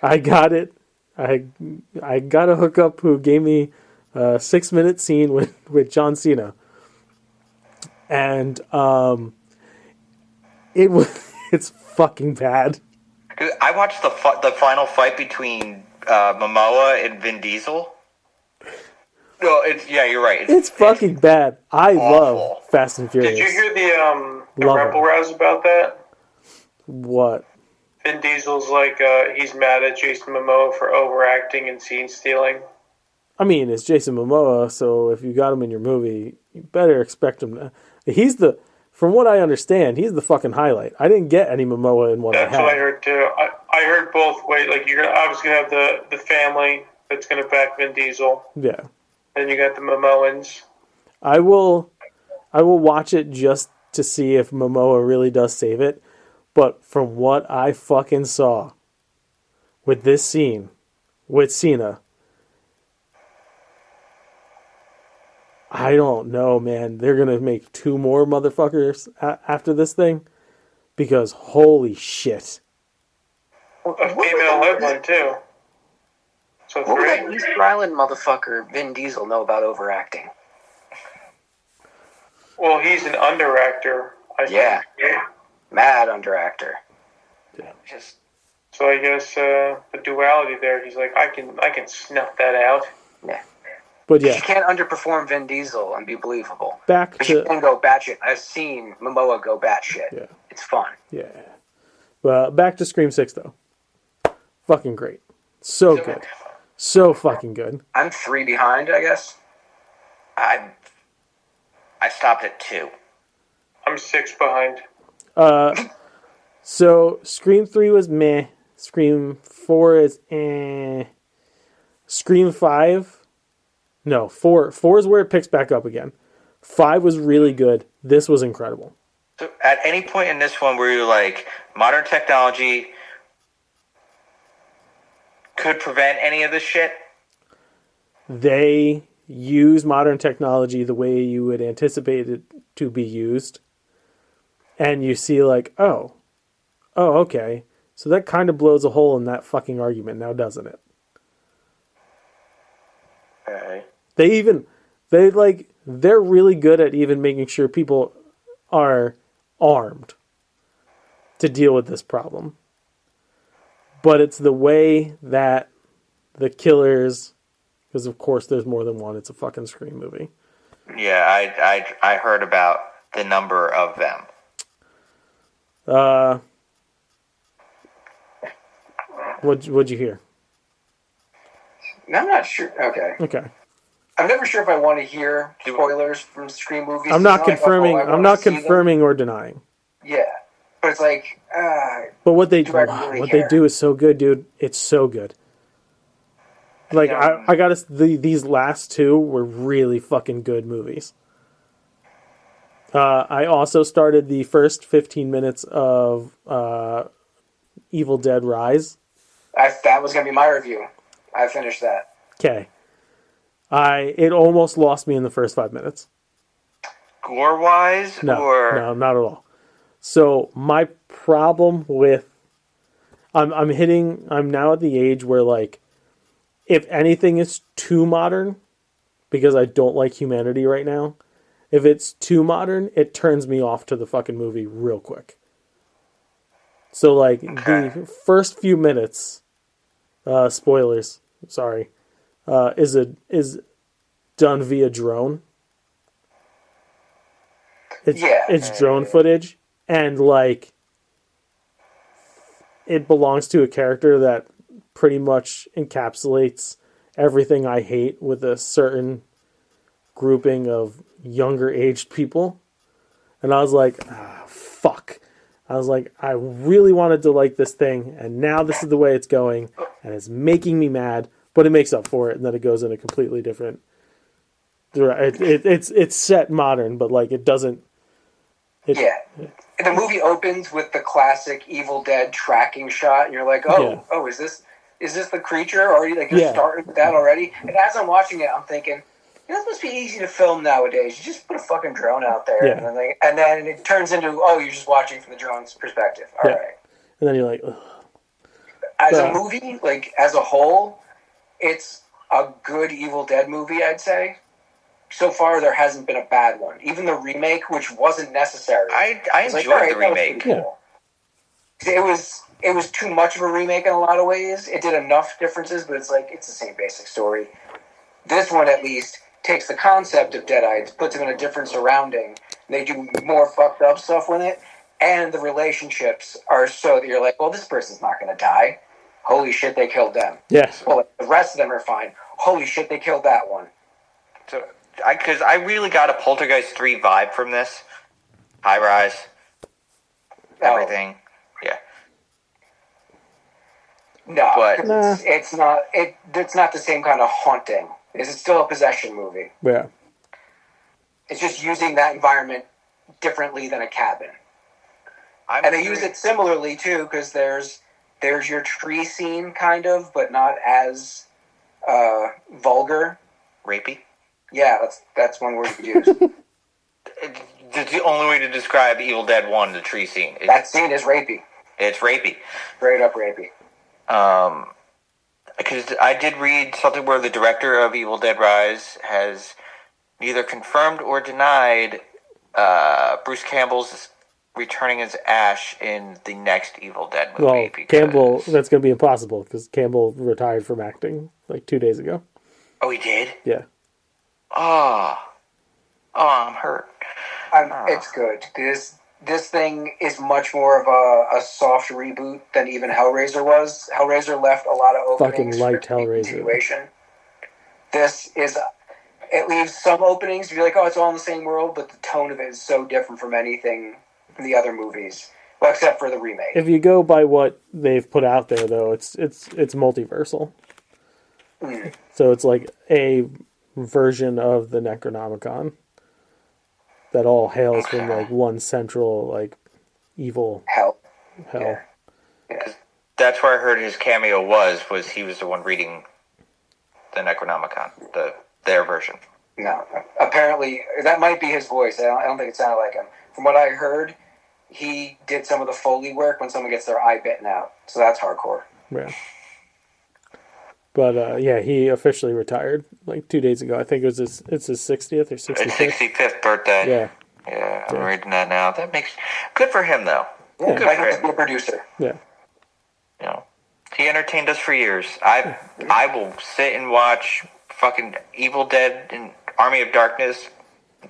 I got it. I got a hookup who gave me a 6-minute scene with John Cena. And it's fucking bad. I watched the final fight between Momoa and Vin Diesel. No, you're right. It's fucking bad. I love Fast and Furious. Did you hear the rebel rouse about that? What? Vin Diesel's like he's mad at Jason Momoa for overacting and scene stealing. I mean, it's Jason Momoa, so if you got him in your movie, you better expect him to. From what I understand, he's the fucking highlight. I didn't get any Momoa in what I had. That's what I heard too. I heard both ways. Like you're obviously gonna have the family that's gonna back Vin Diesel. Yeah. Then you got the Momoans. I will watch it just to see if Momoa really does save it. But from what I fucking saw with this scene with Cena, I don't know, man. They're gonna make 2 more motherfuckers after this thing because holy shit. A female-led one too. So What would 3. that Easter Island motherfucker Vin Diesel know about overacting? Well, he's an underactor. I Yeah. think. Mad underactor. Yeah. Just So I guess the duality there. He's like, I can snuff that out. yeah. But yeah, You can't underperform Vin Diesel and be believable. back But you to can go batshit. I've seen Momoa go batshit. Yeah. It's fun. yeah. Back to Scream 6 though. Fucking great. So good. So fucking good. I'm 3 behind, I guess. I stopped at 2. I'm 6 behind. So Scream 3 was meh. Scream 4 is eh. Scream 5. No, 4 is where it picks back up again. 5 was really good. This was incredible. So at any point in this one where you're like, modern technology could prevent any of this shit? They use modern technology the way you would anticipate it to be used. And you see like, oh, okay. So that kind of blows a hole in that fucking argument now, doesn't it? Okay. They're really good at even making sure people are armed to deal with this problem. But it's the way that the killers, because of course there's more than one, it's a fucking Scream movie. Yeah, I heard about the number of them. What'd you hear? I'm not sure. Okay. I'm never sure if I want to hear spoilers from Scream movies. I'm not It's like, confirming. I I'm not wanna see confirming or denying. them. Yeah, but it's like, But what they do I really what care? they do is so good, dude. It's so good. Like I got these last 2 were really fucking good movies. I also started the first 15 minutes of Evil Dead Rise. that was gonna be my review. I finished that. Okay. It almost lost me in the first 5 minutes. Gore-wise? No, not at all. So my problem with I'm now at the age where like if anything is too modern, because I don't like humanity right now, if it's too modern, it turns me off to the fucking movie real quick. So like the first few minutes, spoilers, sorry, is done via drone. It's drone footage, and like it belongs to a character that pretty much encapsulates everything I hate with a certain grouping of younger aged people. And I was like, fuck. I was like, I really wanted to like this thing, and now this is the way it's going, and it's making me mad, but it makes up for it, and then it goes in a completely different. It's set modern, but like it doesn't. The movie opens with the classic Evil Dead tracking shot, and you're like, is this the creature? Or you're starting with that already? And as I'm watching it, I'm thinking, this must be easy to film nowadays. You just put a fucking drone out there, and then it turns into, you're just watching from the drone's perspective. All right. And then you're like, ugh. As a movie, like as a whole, it's a good Evil Dead movie, I'd say. So far, there hasn't been a bad one. Even the remake, which wasn't necessary. I enjoyed the remake. Cool. It was too much of a remake in a lot of ways. It did enough differences, but it's the same basic story. This one, at least, takes the concept of Deadites, puts them in a different surrounding. They do more fucked up stuff with it, and the relationships are so that you're like, well, this person's not going to die. Holy shit, they killed them. Yes. Well, the rest of them are fine. Holy shit, they killed that one. So, because I really got a Poltergeist 3 vibe from this. High rise. Everything. Yeah. No, it's not the same kind of haunting It's still a possession movie. Yeah. It's just using that environment differently than a cabin. And they use it similarly, too, because there's your tree scene, kind of, but not as vulgar. Rapey? Yeah, that's one word you could use. It's the only way to describe Evil Dead 1, the tree scene. That scene is rapey. It's rapey. Straight up rapey. Because I did read something where the director of Evil Dead Rise has neither confirmed or denied Bruce Campbell's returning as Ash in the next Evil Dead movie. Well, Campbell, that's going to be impossible because Campbell retired from acting like 2 days ago. Oh, he did? Yeah. Oh, I'm hurt. It's good. This thing is much more of a soft reboot than even Hellraiser was. Hellraiser left a lot of openings. Fucking liked Hellraiser. This is... It leaves some openings. You're like, oh, it's all in the same world, but the tone of it is so different from anything in the other movies. Well, except for the remake. If you go by what they've put out there, though, it's multiversal. Mm. So it's like a version of the Necronomicon that all hails from like one central like evil hell. Yeah. That's where I heard his cameo was he was the one reading the Necronomicon, their version. No, apparently that might be his voice. I don't think it sounded like him. From what I heard, he did some of the Foley work when someone gets their eye bitten out. So that's hardcore. Yeah. But yeah, he officially retired like 2 days ago. I think it's his 60th or 65th. 65th birthday. Yeah. Yeah, I'm reading that now. That makes good for him though. Yeah, good for him. A producer. Yeah. You know, he entertained us for years. I will sit and watch fucking Evil Dead and Army of Darkness.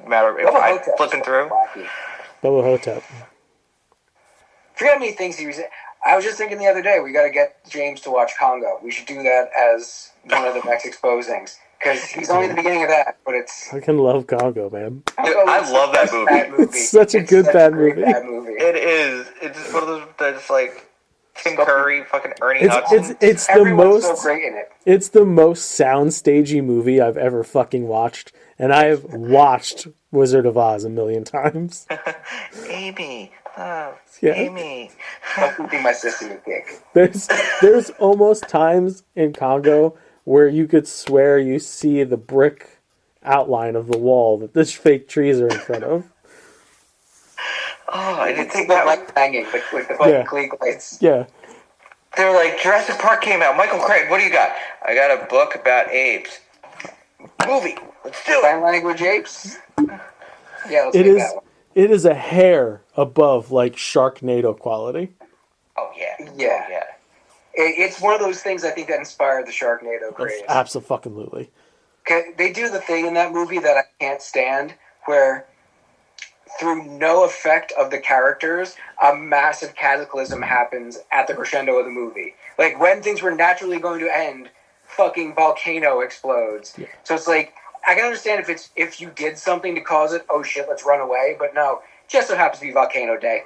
No matter if I'm flipping through. Bubba Hotep. Forget how many things he was. I was just thinking the other day, we got to get James to watch Congo. We should do that as one of the next exposings. Because he's only the beginning of that, but it's... I can love Congo, man. I love that movie. It's such a good bad movie. It is. It's just one of those that's like Tim Curry, fucking Ernie Hudson. It's the Everyone's most... so great in it. It's the most soundstagey movie I've ever fucking watched. And I've watched Wizard of Oz a million times. Amy. Amy. That would be my Sesame Cake. There's almost times in Congo where you could swear you see the brick outline of the wall that this fake trees are in front of. Oh, I didn't think that like hanging with the fucking Klieg lights. Yeah. They were like, Jurassic Park came out. Michael Craig, what do you got? I got a book about apes. Movie. Let's do it. Sign language apes? Yeah, let's It make is. that one. It is a hair above like Sharknado quality. Oh yeah. Yeah. Oh, yeah. It's one of those things I think that inspired the Sharknado craze. Absolutely. They do the thing in that movie that I can't stand, where through no effect of the characters, a massive cataclysm happens at the crescendo of the movie. Like, when things were naturally going to end, fucking volcano explodes. Yeah. So it's like, I can understand if you did something to cause it, oh shit, let's run away, but no, just so happens to be Volcano Day.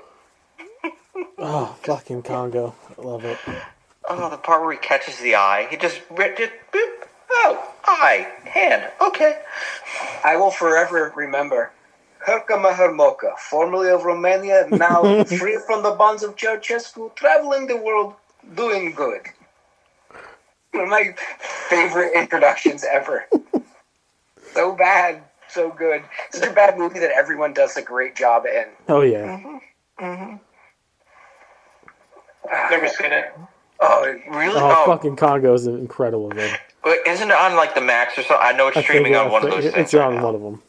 Oh, fucking Congo. I love it. Oh, the part where he catches the eye. He just boop. Oh, eye, hand. Okay. I will forever remember Herca Mahermoka, formerly of Romania, now free from the bonds of Ceausescu, traveling the world, doing good. One of my favorite introductions ever. So bad, so good. Such a bad movie that everyone does a great job in. Oh, yeah. Never seen it. Oh, really? Oh, fucking Congo is incredible, man. But isn't it on like the Max or something? I know it's streaming on one of those things. It's on one of them.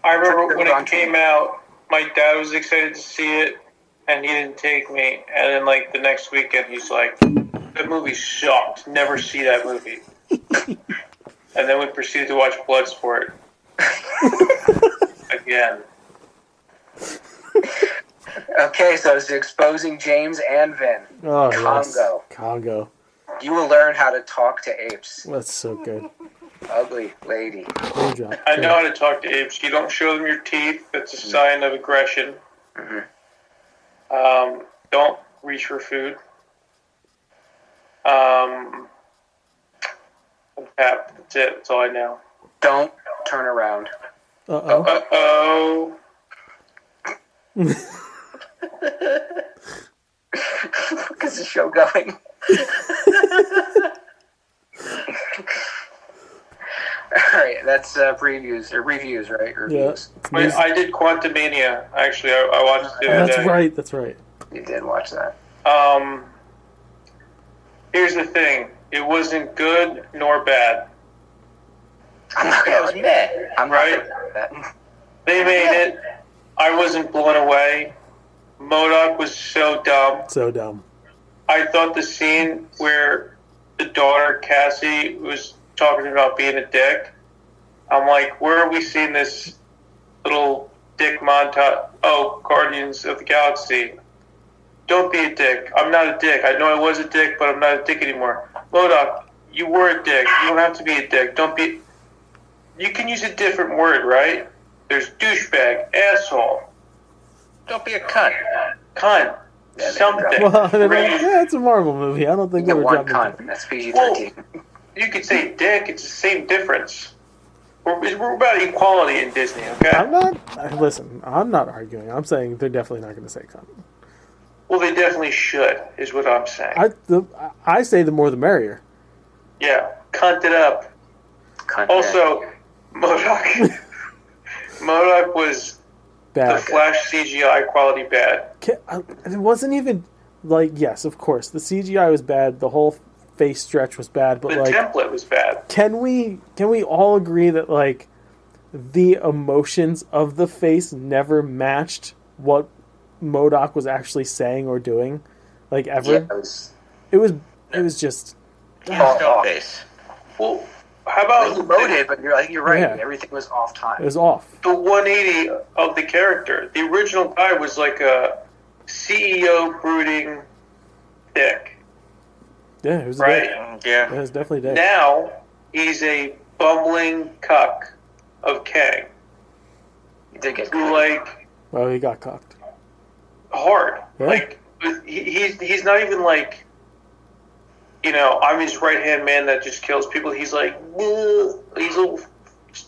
I remember when it came out, my dad was excited to see it, and he didn't take me. And then, like, the next weekend, he's like, "That movie sucked. Never see that movie." And then we proceeded to watch Bloodsport again. Okay, so it's exposing James and Vin. Oh, Congo. yes. Congo. You will learn how to talk to apes. That's so good. Ugly lady. I know how to talk to apes. You don't show them your teeth. That's a sign of aggression. Mm-hmm. Don't reach for food. Cap. That's it. That's all I know. Don't turn around. Uh-oh. Is the show going? Alright, that's previews, or reviews, right? Reviews. Yeah. I did Quantumania, actually. I watched it the other day. That's right. You did watch that. Here's the thing. It wasn't good nor bad. I'm not gonna admit. I'm right. That. They made it. I wasn't blown away. MODOK was so dumb. So dumb. I thought the scene where the daughter, Cassie, was talking about being a dick, I'm like, where are we seeing this little dick montage? Oh, Guardians of the Galaxy. Don't be a dick. I'm not a dick. I know I was a dick, but I'm not a dick anymore. MODOK, you were a dick. You don't have to be a dick. Don't be... You can use a different word, right? There's douchebag, asshole. Don't be a cunt. Cunt. Yeah, something. Well, it's a Marvel movie. I don't think you we get were one dropping cunt. That's PG-13. Well, you could say dick. It's the same difference. We're about equality in Disney, okay? I'm not arguing. I'm saying they're definitely not going to say cunt. Well, they definitely should, is what I'm saying. I say the more the merrier. Yeah, cunt it up. Also, MODOK. MODOK was bad. The Flash CGI quality bad. It wasn't even like, yes, of course, the CGI was bad. The whole face stretch was bad, but the template was bad. Can we all agree that like the emotions of the face never matched what MODOK was actually saying or doing, like ever? Yeah, it was just face. Well, how about you wrote it? But you're right. Yeah. Everything was off time. It was off. The 180 of the character. The original guy was like a CEO brooding dick. Yeah, it was right. Yeah, it was definitely dick. Now he's a bumbling cuck of Kang. He did get well, he got cocked hard. Yeah. Like he's not even like, you know, I'm his right hand man that just kills people. He's like, he's a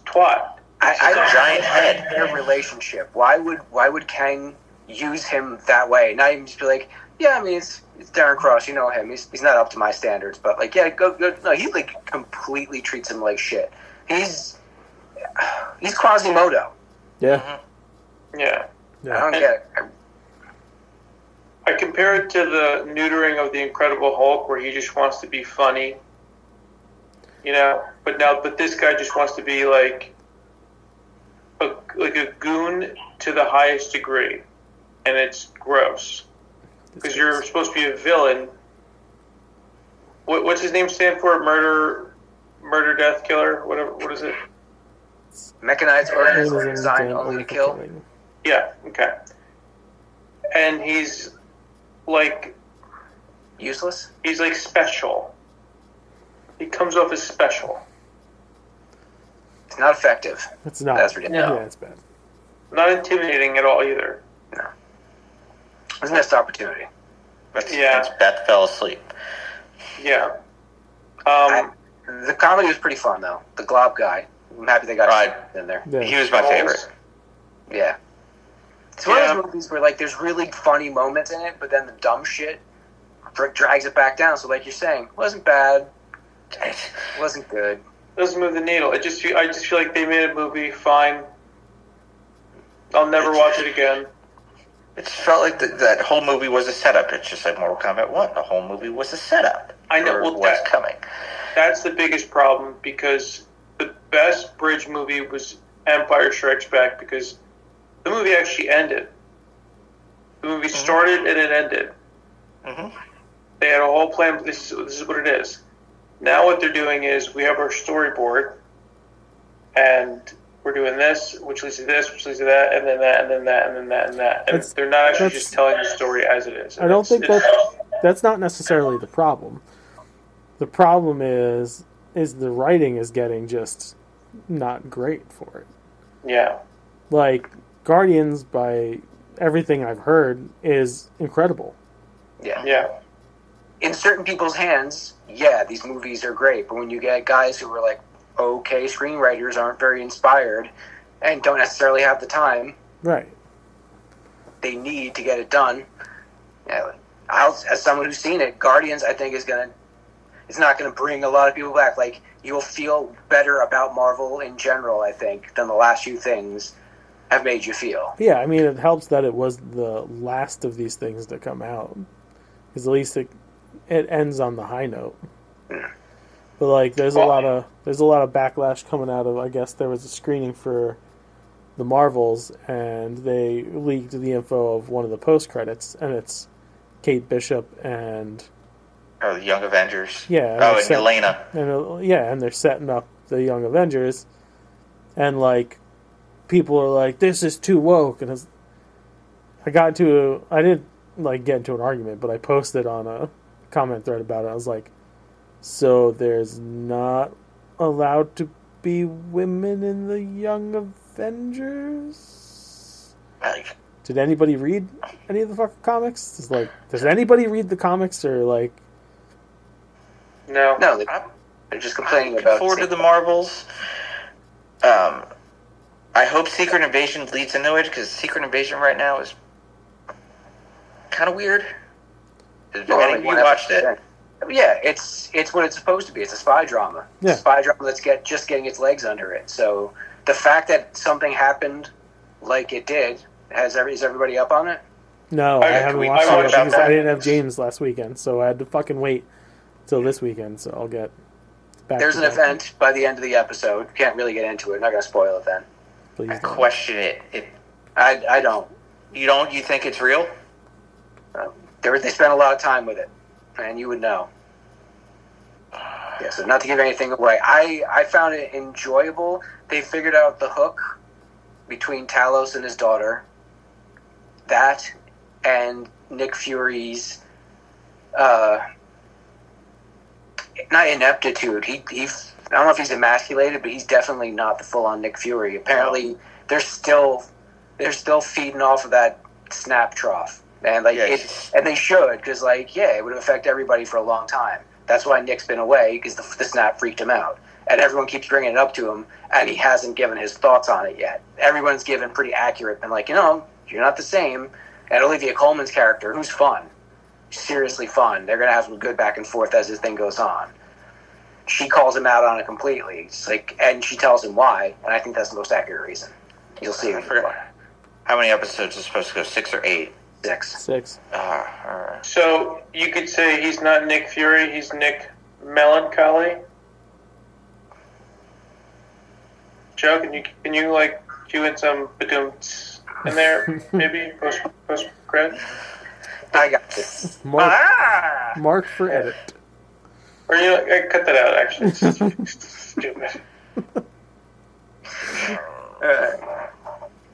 twat. Giant head. Their relationship. Why would Kang use him that way? Not even just be like, yeah, I mean, it's Darren Cross. You know him. He's not up to my standards, but like, yeah, go. No, he like completely treats him like shit. He's Quasimodo. Yeah. Mm-hmm. Yeah. I don't get it. I compare it to the neutering of the Incredible Hulk, where he just wants to be funny, you know. But this guy just wants to be like a goon to the highest degree, and it's gross because you're supposed to be a villain. What's his name stand for? Murder, death, killer. Whatever. What is it? Mechanized organism designed only to kill. Yeah. Okay. And he's like useless. He's like special. He comes off as special. It's not effective. It's not. That's ridiculous. Yeah, it's bad. Not intimidating at all either. No. It was a missed opportunity. Beth fell asleep. Yeah. The comedy was pretty fun though. The Glob guy. I'm happy they got in there. Yeah. He was my favorite. Yeah. It's one of those movies where like there's really funny moments in it, but then the dumb shit drags it back down. So like you're saying, wasn't bad, wasn't good. Doesn't move the needle. I just feel like they made a movie fine. I'll never watch it again. It just felt like that whole movie was a setup. It's just like Mortal Kombat 1. The whole movie was a setup. I know. Well, what's coming. That's the biggest problem because the best bridge movie was Empire Strikes Back because the movie actually ended. The movie started and it ended. Mm-hmm. They had a whole plan. This is what it is. Now what they're doing is we have our storyboard, and we're doing this, which leads to this, which leads to that, and then that, and then that, and then that, and that. And they're not actually just telling the story as it is. I don't think that's not necessarily the problem. The problem is the writing is getting just not great for it. Yeah. Like, Guardians, by everything I've heard, is incredible. Yeah. Yeah. in certain people's hands, yeah, these movies are great. But when you get guys who are like, okay, screenwriters aren't very inspired and don't necessarily have the time, right? They need to get it done. Yeah, as someone who's seen it, Guardians, I think, it's not gonna bring a lot of people back. Like, you'll feel better about Marvel in general, I think, than the last few things have made you feel. Yeah, I mean, it helps that it was the last of these things to come out, because at least it ends on the high note. But like, there's a lot of backlash coming out of. I guess there was a screening for the Marvels, and they leaked the info of one of the post credits, and it's Kate Bishop and the Young Avengers. Yeah. And Elena. And they're setting up the Young Avengers, and like, people are like, "This is too woke," and I didn't like get into an argument, but I posted on a comment thread about it. I was like, so there's not allowed to be women in the Young Avengers? Did anybody read any of the fucking comics? It's like, does anybody read the comics, or like? No, they're just complaining about. Forward to the Marvels. I hope Secret Invasion leads into it, because Secret Invasion right now is kind of weird. Have any of you watched it? Yeah, it's what it's supposed to be. It's a spy drama. Yeah. It's a spy drama that's just getting its legs under it. So the fact that something happened like it did, is everybody up on it? No, I haven't watched it because I didn't have James last weekend, so I had to fucking wait till this weekend. So I'll get back. There's an event by the end of the episode. Can't really get into it. Not gonna spoil it then. Please don't. Question it. I don't. You don't? You think it's real? They spent a lot of time with it, and you would know. Yeah, so not to give anything away, I found it enjoyable. They figured out the hook between Talos and his daughter. That and Nick Fury's not ineptitude. He I don't know if he's emasculated, but he's definitely not the full-on Nick Fury. Apparently, they're still feeding off of that snap trough. And and they should, because it would affect everybody for a long time. That's why Nick's been away, because the snap freaked him out, and everyone keeps bringing it up to him, and he hasn't given his thoughts on it yet. Everyone's given pretty accurate, and you're not the same. And Olivia Colman's character, who's fun, seriously fun. They're gonna have some good back and forth as this thing goes on. She calls him out on it completely. It's and she tells him why, and I think that's the most accurate reason. You'll see. How many episodes is supposed to go? 6 or 8? 6. All right. So you could say he's not Nick Fury, he's Nick Melancholy. Joe, can you cue in some badooms in there, maybe post credit? I got this. Mark for edit. Or I cut that out. Actually, it's stupid.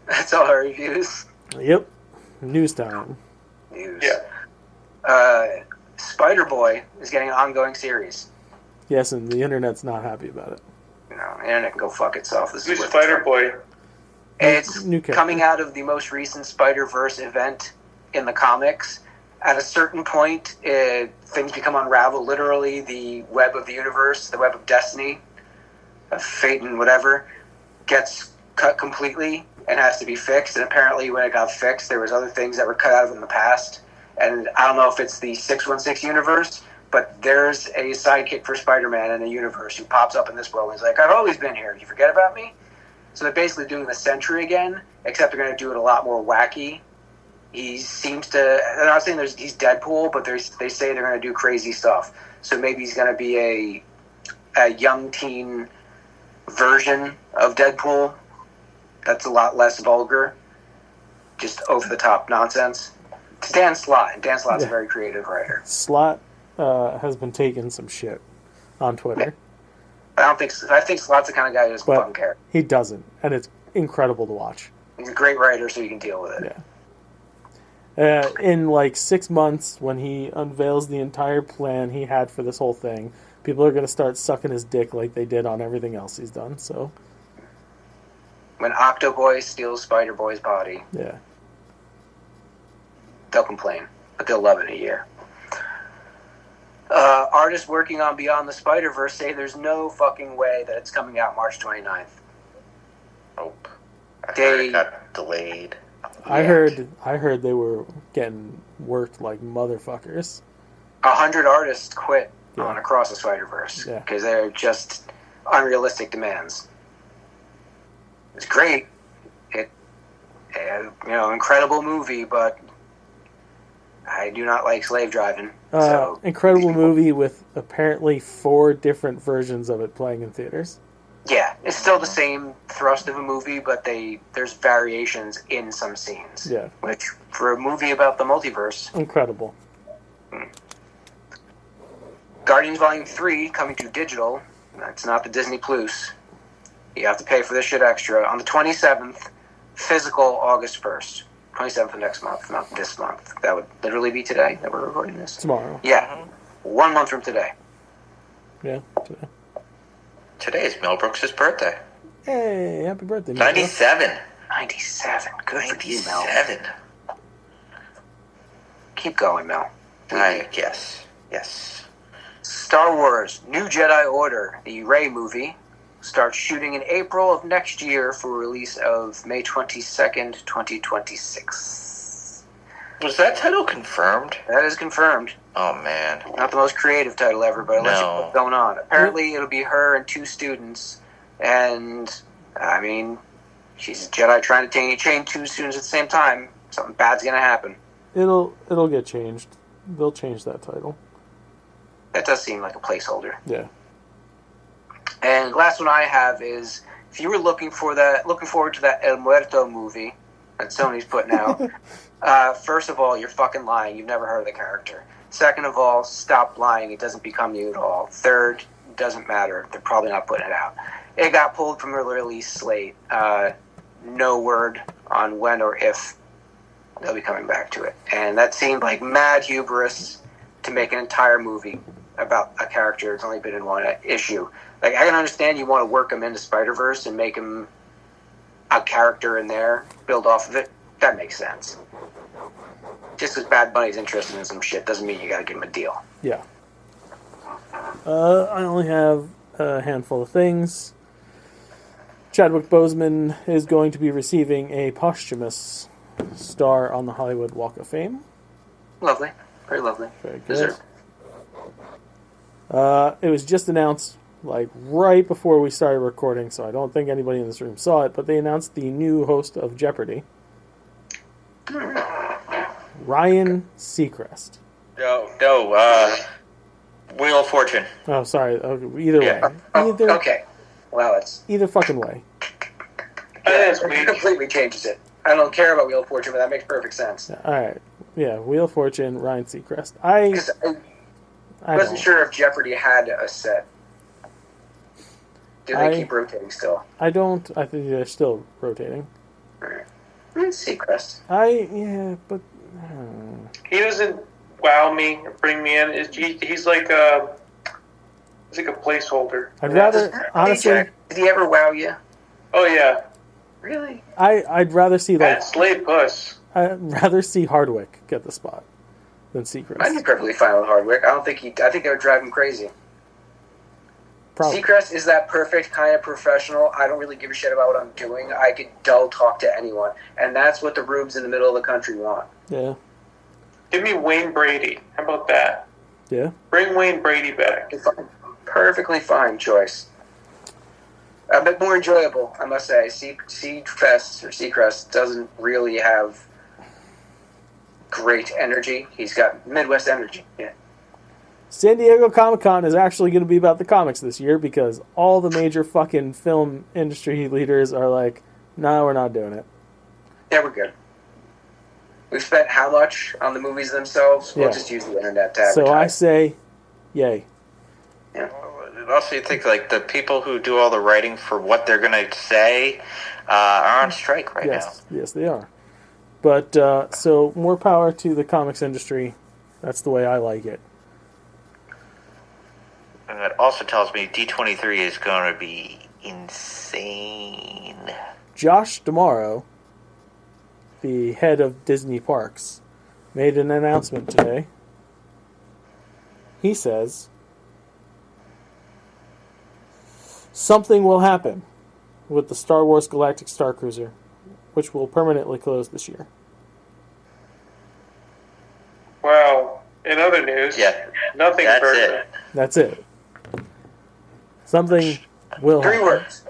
That's all our reviews. Yep. News time. News. Yeah. Spider-Boy is getting an ongoing series. Yes, and the internet's not happy about it. The internet can go fuck itself. This Who's is Spider-Boy? It's coming out of the most recent Spider-Verse event in the comics. At a certain point, things become unraveled. Literally, the web of the universe, the web of destiny, of fate and whatever, gets cut completely and has to be fixed. And apparently when it got fixed, there was other things that were cut out of it in the past. And I don't know if it's the 616 universe, but there's a sidekick for Spider-Man in the universe who pops up in this world and he's like, I've always been here. Did you forget about me? So they're basically doing the Sentry again, except they're going to do it a lot more wacky. He seems to... They're not saying he's Deadpool, but they say they're going to do crazy stuff. So maybe he's going to be a young teen version of Deadpool that's a lot less vulgar, just over-the-top nonsense. It's Dan Slott, and Dan Slott's a very creative writer. Slott has been taking some shit on Twitter. I think Slott's the kind of guy who doesn't fucking care. He doesn't, and it's incredible to watch. He's a great writer, so you can deal with it. Yeah. In 6 months, when he unveils the entire plan he had for this whole thing, people are going to start sucking his dick like they did on everything else he's done. So, when Octoboy steals Spider-Boy's body, yeah, they'll complain, but they'll love it in a year. Artists working on Beyond the Spider-Verse say there's no fucking way that it's coming out March 29th. Nope. I heard it got delayed. I heard they were getting worked like motherfuckers. 100 artists quit on Across the Spider-Verse because they're just unrealistic demands. It's great. Incredible movie, but I do not like slave driving. Incredible movie with apparently 4 different versions of it playing in theaters. Yeah, it's still the same thrust of a movie, but there's variations in some scenes. Yeah. Which, for a movie about the multiverse... Incredible. Guardians Volume 3 coming to digital. That's not the Disney Plus. You have to pay for this shit extra. On the 27th, physical August 1st. 27th of next month, not this month. That would literally be today that we're recording this. Tomorrow. Yeah. 1 month from today. Yeah, today. Today is Mel Brooks' birthday. Hey, happy birthday, Mel. 97. 97. Good for you, Mel. 97. Keep going, Mel. I guess. Yes. Star Wars New Jedi Order, the Rey movie, starts shooting in April of next year for release of May 22nd, 2026. Was that title confirmed? That is confirmed. Oh, man. Not the most creative title ever, but let's see what's going on. Apparently, it'll be her and 2 students, and, I mean, she's a Jedi trying to chain 2 students at the same time. Something bad's gonna happen. It'll get changed. They'll change that title. That does seem like a placeholder. Yeah. And the last one I have is, if you were looking forward to that El Muerto movie that Sony's putting out, first of all, you're fucking lying. You've never heard of the character. Second of all, stop lying. It doesn't become you at all. Third, doesn't matter. They're probably not putting it out. It got pulled from the release slate. No word on when or if they'll be coming back to it. And that seemed like mad hubris to make an entire movie about a character that's only been in one issue. Like, I can understand you want to work him into Spider-Verse and make him a character in there, build off of it. That makes sense. Just because Bad Bunny's interested in some shit doesn't mean you gotta give him a deal. Yeah. I only have a handful of things. Chadwick Boseman is going to be receiving a posthumous star on the Hollywood Walk of Fame. Lovely. Very lovely. Very good. It was just announced, like, right before we started recording, so I don't think anybody in this room saw it, but they announced the new host of Jeopardy! Ryan Seacrest. No, Wheel of Fortune. Oh, sorry. Either way. Okay. Well, it's... Either fucking way. It completely changes it. I don't care about Wheel of Fortune, but that makes perfect sense. Alright. Yeah, Wheel of Fortune, Ryan Seacrest. I wasn't sure if Jeopardy had a set. Do they keep rotating still? I don't. I think they're still rotating. Alright. Seacrest. But... He doesn't wow me or bring me in. He's like a placeholder. I'd rather, honestly... Did he ever wow you? Oh, yeah. Really? I'd rather see, like... Slave Puss. I'd rather see Hardwick get the spot than Seacrest. I'd be perfectly fine with Hardwick. I think that would drive him crazy. Probably. Seacrest is that perfect kind of professional. I don't really give a shit about what I'm doing. I could dull talk to anyone. And that's what the rubes in the middle of the country want. Yeah. Give me Wayne Brady. How about that? Yeah. Bring Wayne Brady back. Perfectly fine choice. A bit more enjoyable, I must say. Seacrest doesn't really have great energy. He's got Midwest energy. Yeah. San Diego Comic-Con is actually going to be about the comics this year because all the major fucking film industry leaders are like, nah, we're not doing it. Yeah, we're good. We've spent how much on the movies themselves? We'll just use the internet to advertise. So I say, yay. Yeah. Also, you think, like, the people who do all the writing for what they're going to say are on strike right now. Yes, they are. But, so, more power to the comics industry. That's the way I like it. And that also tells me D23 is going to be insane. Josh D'Amaro, the head of Disney Parks, made an announcement today. he says something will happen with the Star Wars Galactic Star Cruiser, which will permanently close this year. Well, in other news, nothing That's further. it. That's it. Something will Three happen. words.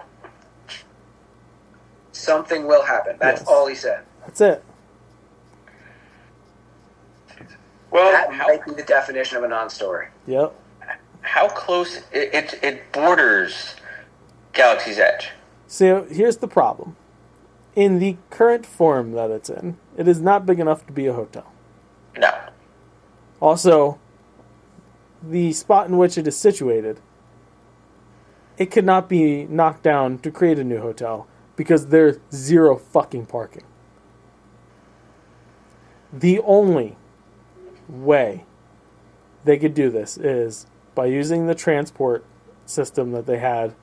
Something will happen. That's all he said. That's it. Well, that might be the definition of a non-story. Yep. How close it borders Galaxy's Edge. So here's the problem. In the current form that it's in, it is not big enough to be a hotel. No. Also, the spot in which it is situated, it could not be knocked down to create a new hotel because there's zero fucking parking. The only way they could do this is by using the transport system that they had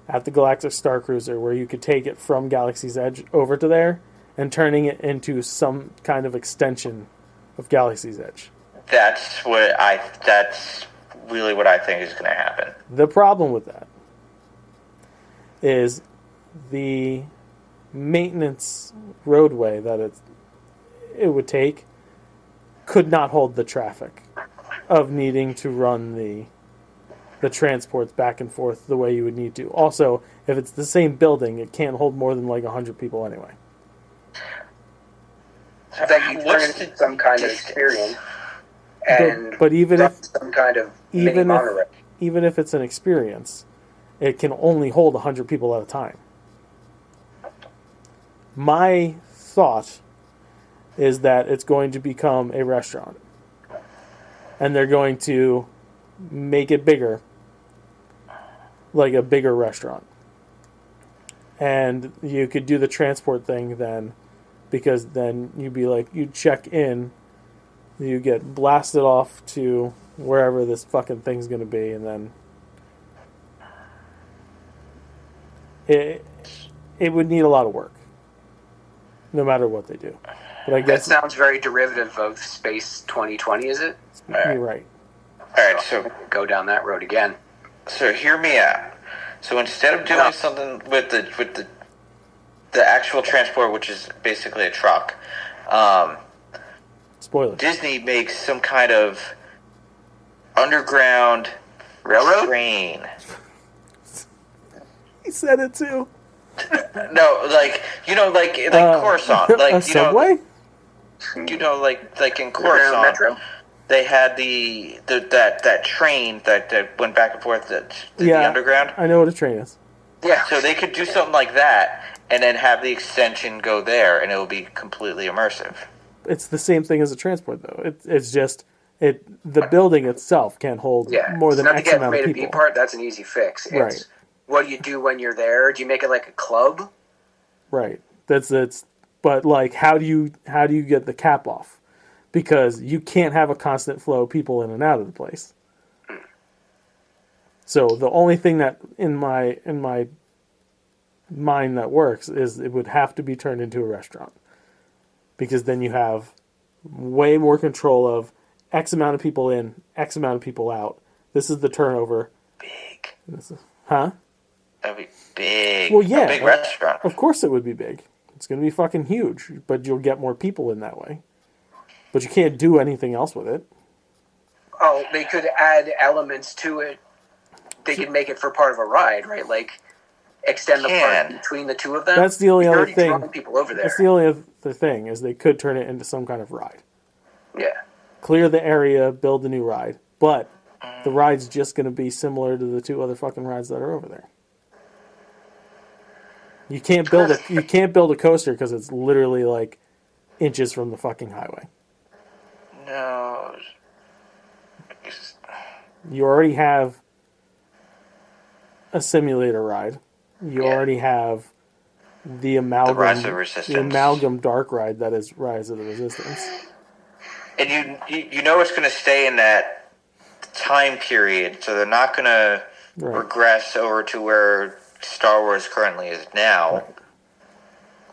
at the Galactic Star Cruiser, where you could take it from Galaxy's Edge over to there and turning it into some kind of extension of Galaxy's Edge. That's really what I think is going to happen. The problem with that is the maintenance roadway that it would take could not hold the traffic of needing to run the transports back and forth the way you would need to. Also, if it's the same building, it can't hold more than like 100 people anyway. So that you turn it into some kind of experience. And but even if some kind of monorail. Even if it's an experience, it can only hold 100 people at a time. My thought is that it's going to become a restaurant. And they're going to make it bigger, like a bigger restaurant. And you could do the transport thing then, because then you'd be like, you check in, you get blasted off to wherever this fucking thing's going to be, and then it would need a lot of work, no matter what they do. But I guess that sounds very derivative of Space 2020, is it? You're right. All right, so go down that road again. So hear me out. So instead of doing something with the actual transport, which is basically a truck, spoiler, Disney makes some kind of underground railroad train. He said it too. No, like Coruscant, like a subway. Like in Coruscant, Metro. They had that train that went back and forth the underground. I know what a train is. Yeah. So they could do something like that and then have the extension go there, and it will be completely immersive. It's the same thing as a transport, though. It's just the building itself can't hold more than X amount of people. Part, that's an easy fix. It's, right. What do you do when you're there? Do you make it like a club? Right. That's. But like, how do you get the cap off? Because you can't have a constant flow of people in and out of the place. So the only thing that in my mind that works is it would have to be turned into a restaurant. Because then you have way more control of X amount of people in, X amount of people out. This is the turnover. Big. Huh? That'd be big. Well, yeah. A big restaurant. Of course it would be big. It's going to be fucking huge, but you'll get more people in that way. But you can't do anything else with it. Oh, they could add elements to it. They could make it for part of a ride, right? Like extend the part between the two of them. That's the only other thing. People over there. That's the only other thing is they could turn it into some kind of ride. Yeah. Clear the area, build a new ride, but the ride's just going to be similar to the two other fucking rides that are over there. You can't build a coaster because it's literally like inches from the fucking highway. No. You already have a simulator ride. You already have the amalgam, the amalgam dark ride that is Rise of the Resistance. And you know it's going to stay in that time period, so they're not going to regress over to where Star Wars currently is now. Right.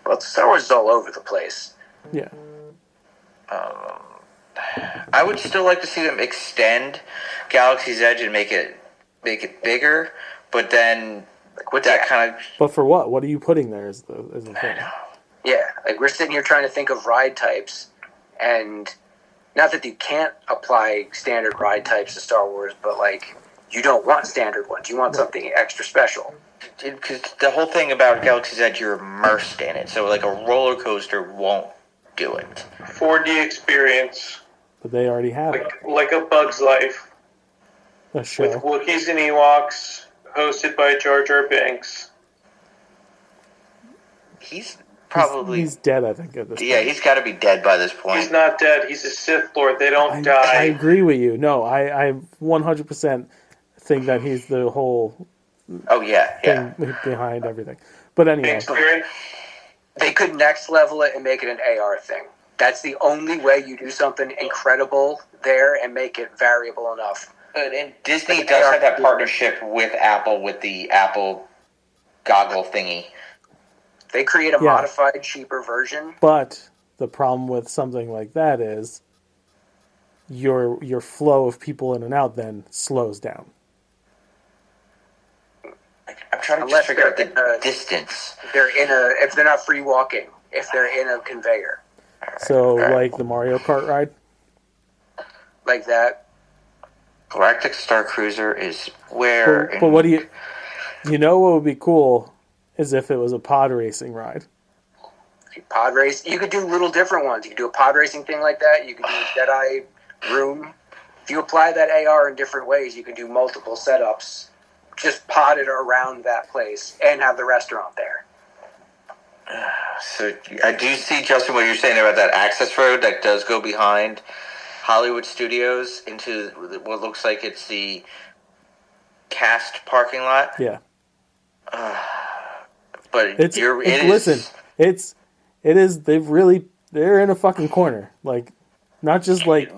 Well, Star Wars is all over the place. Yeah. I would still like to see them extend Galaxy's Edge and make it bigger, but then with that kind of. But for what? What are you putting there? Is the thing? Yeah, like we're sitting here trying to think of ride types, and not that you can't apply standard ride types to Star Wars, but like you don't want standard ones. You want something extra special. Because the whole thing about Galaxy's Edge, you're immersed in it, so like a roller coaster won't do it. 4D experience. But they already have it. Like a Bug's Life. A show. With Wookiees and Ewoks, hosted by Jar Jar Binks. He's probably... He's dead, I think, at this point. Yeah, he's got to be dead by this point. He's not dead. He's a Sith Lord. They don't die. I agree with you. No, I 100% think that he's the whole... Oh, yeah. Thing behind everything. But anyway. They could next level it and make it an AR thing. That's the only way you do something incredible there and make it variable enough. And Disney does have that partnership with Apple, with the Apple goggle thingy. They create a modified, cheaper version. But the problem with something like that is your flow of people in and out then slows down. I'm trying to just figure out the distance. If they're not free walking, if they're in a conveyor. So, like the Mario Kart ride? Like that. Galactic Star Cruiser is where... But what do you... You know what would be cool is if it was a pod racing ride. Pod race. You could do little different ones. You could do a pod racing thing like that. You could do a Jedi room. If you apply that AR in different ways, you can do multiple setups. Just pod it around that place and have the restaurant there. So I do see, Justin, what you're saying about that access road that does go behind Hollywood Studios into what looks like it's the cast parking lot. Yeah. But they're in a fucking corner. Like, not just like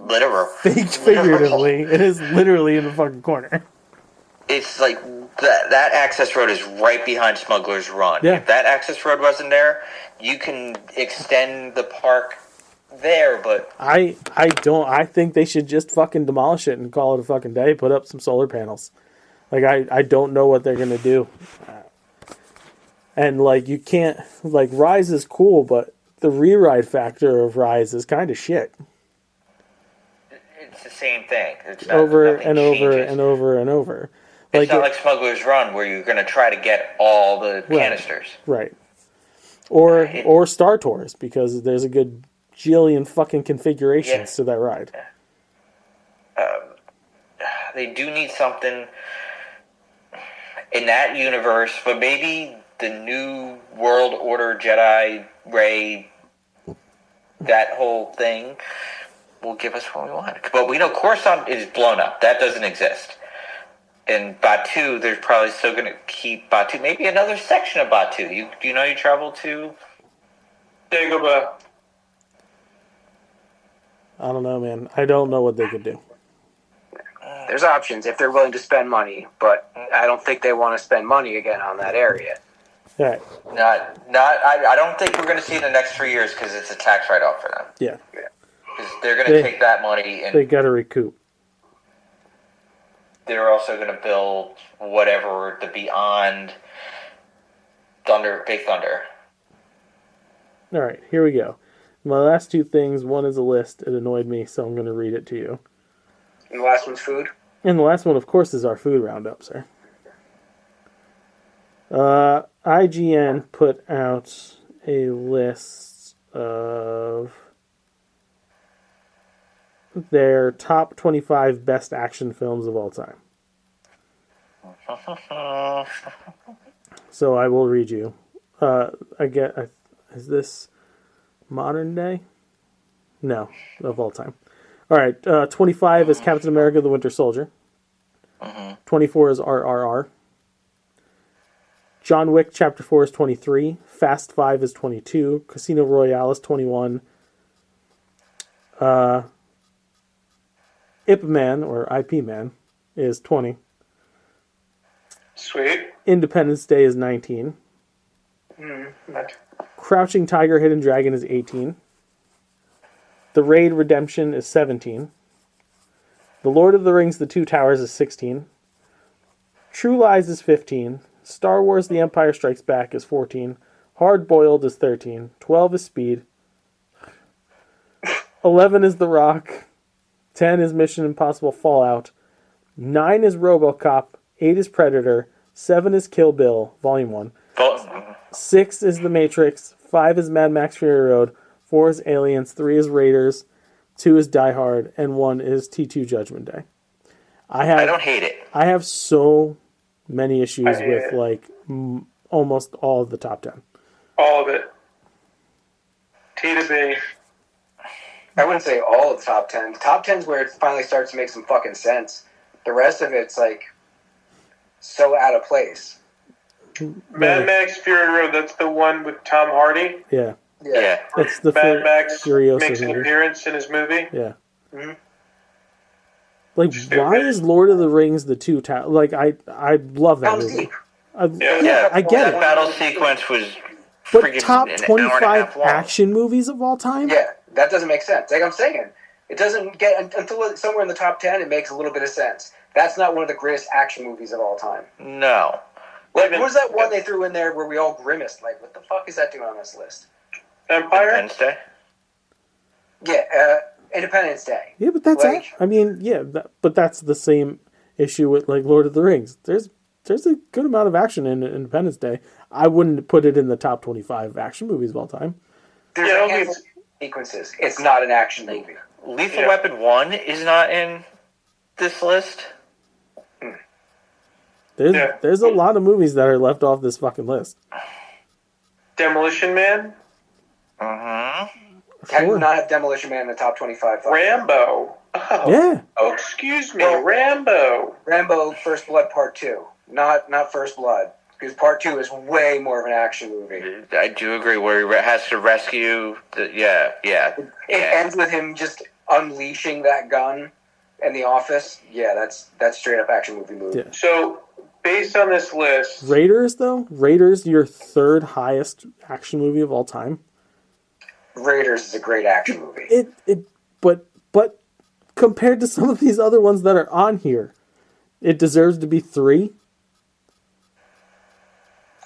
figuratively. It is literally in the fucking corner. It's like that access road is right behind Smuggler's Run. Yeah. If that access road wasn't there, you can extend the park there, but... I think they should just fucking demolish it and call it a fucking day, put up some solar panels. Like, I don't know what they're going to do. And, like, you can't... Like, Rise is cool, but the re-ride factor of Rise is kind of shit. It's the same thing. It's not, over and over and over and over. It's not like Smuggler's Run where you're going to try to get all the canisters. Right. Or Star Tours, because there's a good jillion fucking configurations to that ride. They do need something in that universe, but maybe the new World Order Jedi Rey, that whole thing, will give us what we want. But we know Coruscant is blown up. That doesn't exist. And Batuu, they're probably still going to keep Batuu. Maybe another section of Batuu. Do you know you travel to? Dagobah. I don't know, man. I don't know what they could do. There's options if they're willing to spend money, but I don't think they want to spend money again on that area. Right. I don't think we're going to see it in the next 3 years because it's a tax write-off for them. Yeah. Because they're going to take that money and... They got to recoup. They're also going to build whatever the Beyond Big Thunder. All right, here we go. My last two things. One is a list. It annoyed me, so I'm going to read it to you. And the last one's food? And the last one, of course, is our food roundup, sir. IGN put out a list of their top 25 best action films of all time. So I will read you. Is this modern day? No, of all time. All right, 25 is Captain America: The Winter Soldier. 24 is RRR. John Wick Chapter 4 is 23. Fast 5 is 22. Casino Royale is 21. Ip Man, or IP Man, is 20. Sweet. Independence Day is 19. Crouching Tiger, Hidden Dragon is 18. The Raid Redemption is 17. The Lord of the Rings: The Two Towers is 16. True Lies is 15. Star Wars: The Empire Strikes Back is 14. Hard Boiled is 13. 12 is Speed. 11 is The Rock. 10 is Mission Impossible Fallout. 9 is RoboCop. 8 is Predator. 7 is Kill Bill, Volume 1. 6 is The Matrix. 5 is Mad Max Fury Road. 4 is Aliens. 3 is Raiders. 2 is Die Hard. And 1 is T2 Judgment Day. I don't hate it. I have so many issues with like almost all of the top 10. All of it. T to B. I wouldn't say all of the top 10. The top 10's where it finally starts to make some fucking sense. The rest of it's like so out of place. Mad Max Fury Road, that's the one with Tom Hardy? Yeah. Yeah. It's the Mad Max Furiosa makes an movie. appearance in his movie? Yeah. Mm-hmm. Like, why is Lord of the Rings the Two Towers? Like, I love that movie. I get That it. battle sequence was But freaking top an hour and a 25 half long. action movies of all time? Yeah, that doesn't make sense. Like I'm saying, it doesn't get until it's somewhere in the top 10. It makes a little bit of sense. That's not one of the greatest action movies of all time. No. Like, what was that one they threw in there where we all grimaced? Like, what the fuck is that doing on this list? Empire? Independence Day? Yeah, Independence Day. Yeah, but that's Like- I mean, yeah, but that's the same issue with like Lord of the Rings. There's a good amount of action in Independence Day. I wouldn't put it in the top 25 action movies of all time. There's a handful of sequences. It's not an action movie. Lethal Weapon 1 is not in this list. There's a lot of movies that are left off this fucking list. Demolition Man? Uh-huh. How do you not have Demolition Man in the top 25? Rambo. Oh. Yeah. Oh, excuse me, Rambo. Rambo First Blood Part 2. Not First Blood. Because Part 2 is way more of an action movie. I do agree where he has to rescue It ends with him just unleashing that gun in the office. Yeah, that's straight up action movie. Yeah. So, based on this list... Raiders, though? Raiders, your third highest action movie of all time? Raiders is a great action movie. But compared to some of these other ones that are on here, it deserves to be 3.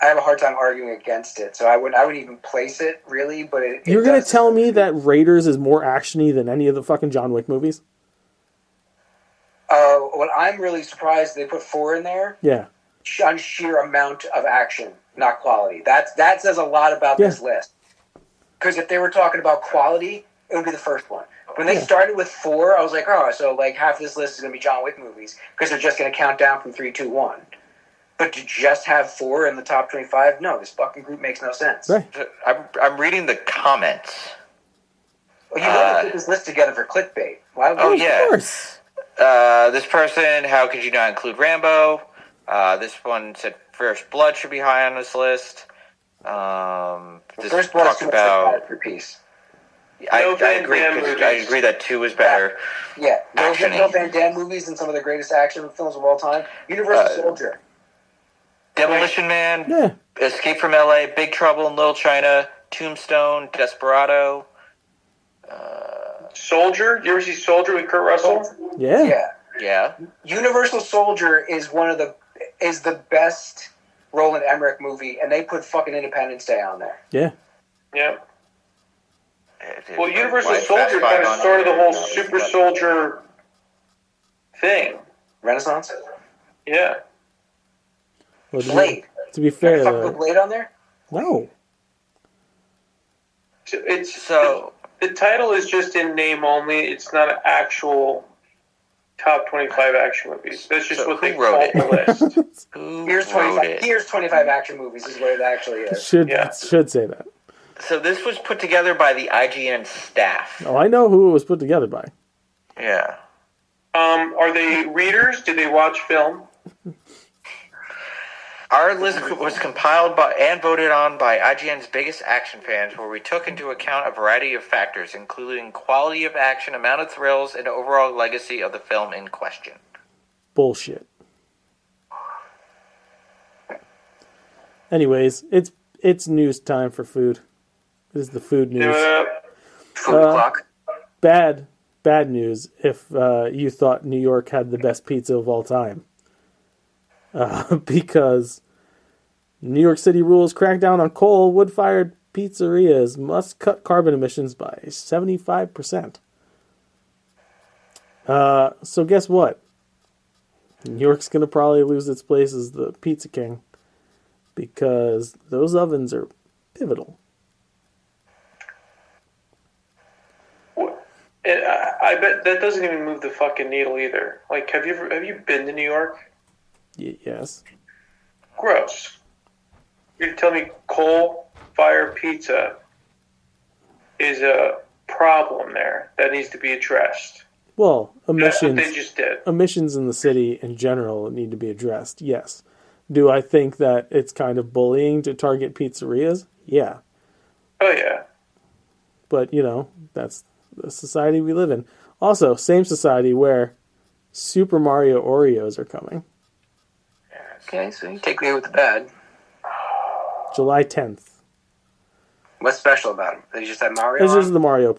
I have a hard time arguing against it, so I wouldn't even place it, really, but it You're going to does. tell me that Raiders is more actiony than any of the fucking John Wick movies? What I'm really surprised they put 4 in there. Yeah. On sheer amount of action, not quality. That says a lot about this list. Because if they were talking about quality, it would be the first one. When they started with 4, I was like, oh, so like half this list is going to be John Wick movies because they're just going to count down from 3, 2, 1. But to just have 4 in the top 25, no, this fucking group makes no sense. Right. I'm reading the comments. Well, you know they put this list together for clickbait. Why would Oh, you? yeah. This person, how could you not include Rambo? This one said First Blood should be high on this list. This First Blood is talked too much about... for piece. I agree that 2 is better. Yeah, no Action-y. Van Damme movies and some of the greatest action films of all time. Universal Soldier. Demolition Man, Escape from LA, Big Trouble in Little China, Tombstone, Desperado. Soldier? You ever see Soldier with Kurt Russell? Yeah. Universal Soldier is the best Roland Emmerich movie, and they put fucking Independence Day on there. Yeah. Well, Universal Soldier kind of started the whole super soldier thing. Renaissance? Yeah. Well, Blade. To be fair, Did I fuck with Blade on there? No. The title is just in name only. It's not an actual top 25 action movies. That's just what they call the list. Here's 25 action movies is what it actually is. Should say that. So this was put together by the IGN staff. Oh, I know who it was put together by. Yeah. Are they readers? Did they watch film? Our list was compiled by and voted on by IGN's biggest action fans, where we took into account a variety of factors, including quality of action, amount of thrills, and overall legacy of the film in question. Bullshit. Anyways, it's news time for food. This is the food news. Food o'clock. bad news if you thought New York had the best pizza of all time. Because New York City rules crack down on coal, wood-fired pizzerias must cut carbon emissions by 75%. So guess what? New York's going to probably lose its place as the Pizza King because those ovens are pivotal. I bet that doesn't even move the fucking needle either. Like, have you been to New York? Yes. Gross. You're telling me coal-fired pizza is a problem there that needs to be addressed? Well, That's what they just did. Emissions in the city in general need to be addressed, yes. Do I think that it's kind of bullying to target pizzerias? Yeah. Oh, yeah. But, you know, that's the society we live in. Also, same society where Super Mario Oreos are coming. Okay, so you take the good with the bad. July 10th. What's special about them? They just have Mario It's on? just the Mario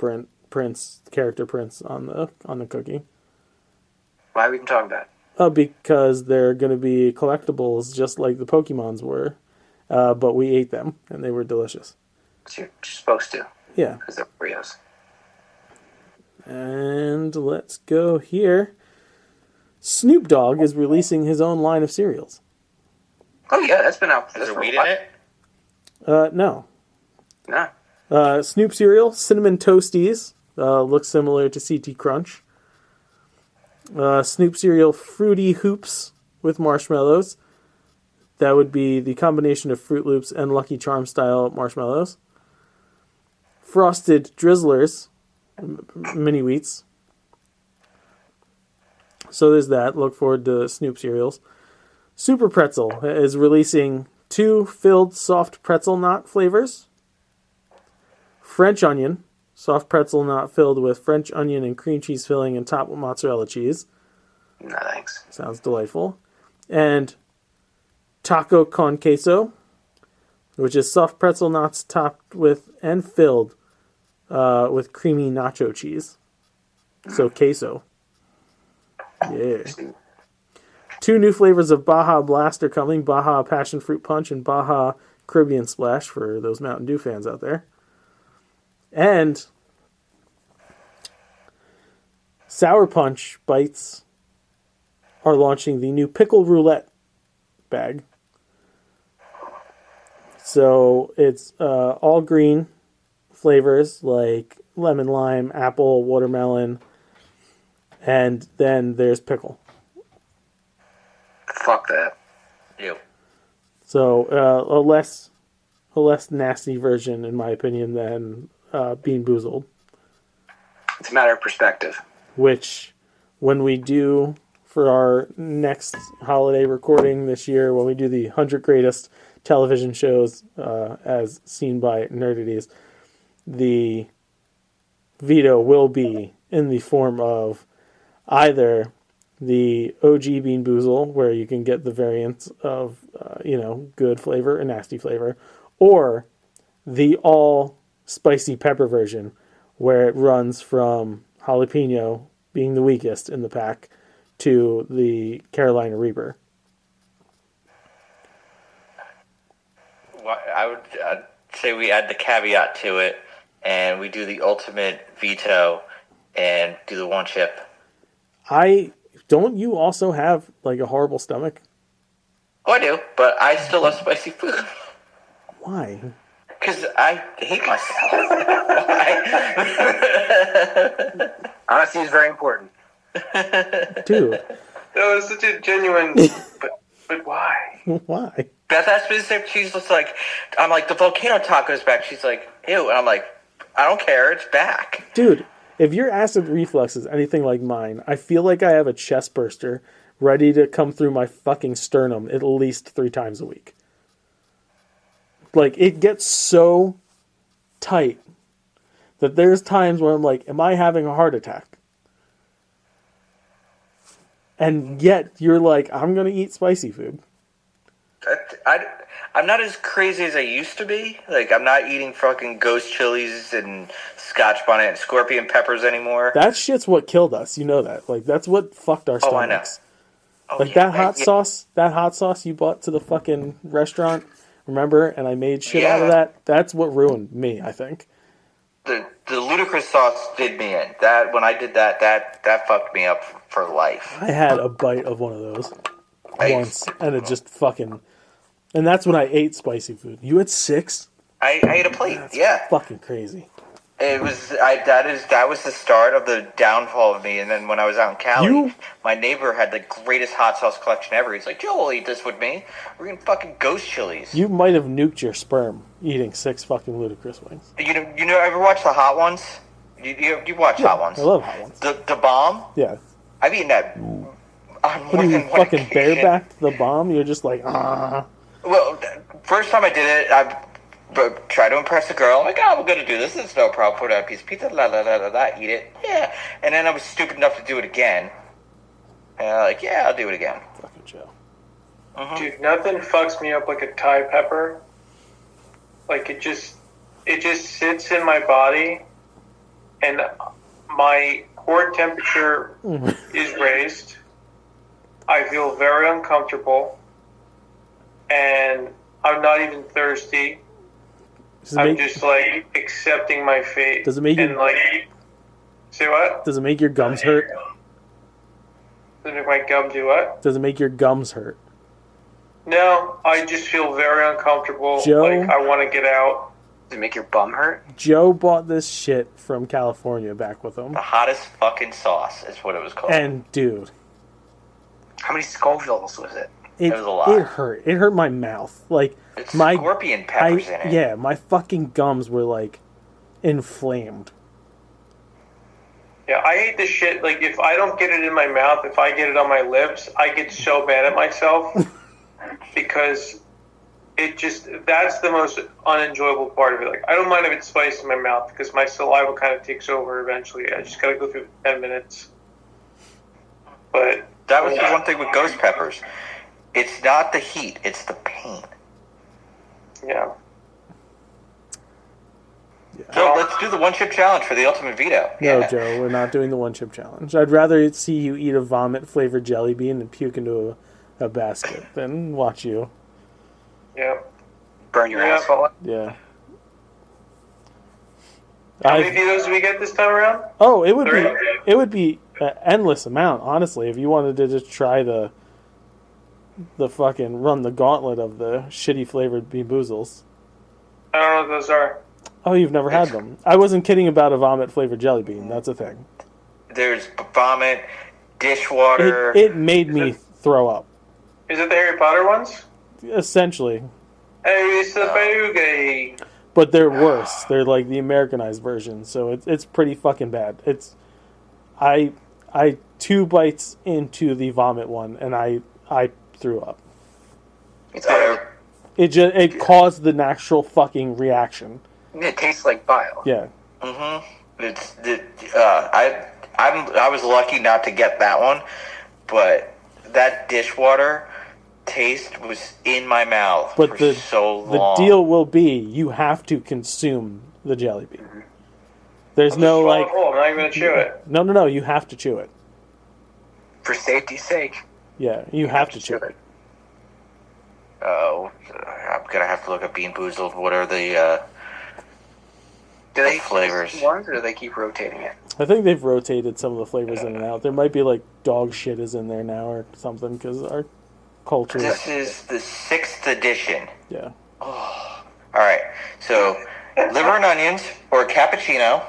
character prints on the cookie. Why are we even talking about it? Because they're going to be collectibles just like the Pokemons were. But we ate them, and they were delicious. So you're supposed to. Yeah. Because they're Oreos. And let's go here. Snoop Dogg is releasing his own line of cereals. Oh, yeah, that's been out. Is there weed in it? No. No. Snoop cereal, Cinnamon Toasties, looks similar to CT Crunch. Snoop cereal, Fruity Hoops with marshmallows. That would be the combination of Fruit Loops and Lucky Charms style marshmallows. Frosted Drizzlers, mini wheats. So there's that. Look forward to Snoop cereals. Super Pretzel is releasing 2 filled soft pretzel knot flavors. French onion, soft pretzel knot filled with French onion and cream cheese filling and topped with mozzarella cheese. No, thanks. Sounds delightful. And taco con queso, which is soft pretzel knots topped with and filled with creamy nacho cheese. So queso. Yeah. 2 new flavors of Baja Blast are coming. Baja Passion Fruit Punch and Baja Caribbean Splash for those Mountain Dew fans out there. And Sour Punch Bites are launching the new Pickle Roulette bag. So it's all green flavors like lemon, lime, apple, watermelon, and then there's pickle. Fuck that. Ew. So a less nasty version, in my opinion, than Bean Boozled. It's a matter of perspective. Which, when we do for our next holiday recording this year, when we do the 100 greatest television shows as seen by Nerdities, the veto will be in the form of either the OG Bean Boozle, where you can get the variants of, good flavor and nasty flavor, or the all spicy pepper version, where it runs from jalapeno being the weakest in the pack to the Carolina Reaper. Well, I'd say we add the caveat to it, and we do the ultimate veto and do the one chip. Don't you also have like a horrible stomach? Oh, I do, but I still love spicy food. Why? Because I hate myself. Why? Honesty is very important. Dude. That was such a genuine, but why? Why? Beth asked me this, she's just like, I'm like, the volcano taco's back. She's like, ew. And I'm like, I don't care, it's back. Dude, if your acid reflux is anything like mine, I feel like I have a chest burster ready to come through my fucking sternum at least 3 times a week. Like, it gets so tight that there's times where I'm like, am I having a heart attack? And yet, you're like, I'm going to eat spicy food. I'm not as crazy as I used to be. Like, I'm not eating fucking ghost chilies and Scotch bonnet and scorpion peppers anymore. That shit's what killed us. You know that. Like, that's what fucked our stomachs. Oh, like, that hot sauce you bought to the fucking restaurant, remember? And I made shit out of that. That's what ruined me, I think. The ludicrous sauce did me in. That when I did that fucked me up for life. I had a bite of one of those once, and it just fucking... And that's when I ate spicy food. You had 6? I ate a plate. That's fucking crazy. It was that was the start of the downfall of me. And then when I was out in Cali, my neighbor had the greatest hot sauce collection ever. He's like, "Joe will eat this with me. We're eating fucking ghost chilies." You might have nuked your sperm eating 6 fucking ludicrous wings. You know, ever watch the hot ones? You watch hot ones? I love hot ones. The bomb? Yeah. I've eaten that. What are you, fucking barebacked the bomb? You're just like, ah. Well, first time I did it, I tried to impress a girl. I'm like, oh, we're going to do this. It's no problem. Put out a piece of pizza, eat it. Yeah. And then I was stupid enough to do it again. Yeah, I'll do it again. Fucking Joe. Dude, nothing fucks me up like a Thai pepper. Like, it just sits in my body, and my core temperature is raised. I feel very uncomfortable, and I'm not even thirsty. I'm just like accepting my fate. Does it make you say what? Does it make your gums hurt? Does it make my gum do what? Does it make your gums hurt? No, I just feel very uncomfortable. Joe, like I want to get out. Does it make your bum hurt? Joe bought this shit from California back with him. The hottest fucking sauce is what it was called. And dude, how many Scovilles was it? It was a lot. It hurt. It hurt my mouth. Like it's my scorpion peppers in it. Yeah, my fucking gums were like inflamed. Yeah, I hate this shit. Like, if I don't get it in my mouth, if I get it on my lips, I get so mad at myself because that's the most unenjoyable part of it. Like, I don't mind if it's spicy in my mouth because my saliva kind of takes over eventually. I just gotta go through 10 minutes. But that was the one thing with ghost peppers. It's not the heat, it's the pain. Yeah. So let's do the one-chip challenge for the ultimate veto. No, Joe, we're not doing the one-chip challenge. I'd rather see you eat a vomit-flavored jelly bean and puke into a basket than watch you. Yeah. Burn your asshole up? Yeah. How many vetoes do we get this time around? Oh, it would be an endless amount, honestly, if you wanted to just try the fucking run the gauntlet of the shitty flavored Bean Boozles. I don't know what those are. Oh, you've never had them. I wasn't kidding about a vomit-flavored jelly bean. That's a thing. There's vomit, dishwater. It made me throw up. Is it the Harry Potter ones? Essentially. Hey, it's the boogie. But they're worse. They're like the Americanized version, so it's pretty fucking bad. I 2 bites into the vomit one, and I threw up. It's utter. It caused the natural fucking reaction. It tastes like bile. Yeah. I was lucky not to get that one, but that dishwater taste was in my mouth for so long. The deal will be you have to consume the jelly bean. There's no like. I'm not even gonna chew it. No. You have to chew it. For safety's sake. Yeah, you have to chew it. Oh, I'm gonna have to look at Bean Boozled. What are the do they flavors? Ones, or do they keep rotating it? I think they've rotated some of the flavors in and out. There might be like dog shit is in there now or something because our culture. This is the 6th edition. Yeah. Oh. All right. So, liver and onions or cappuccino,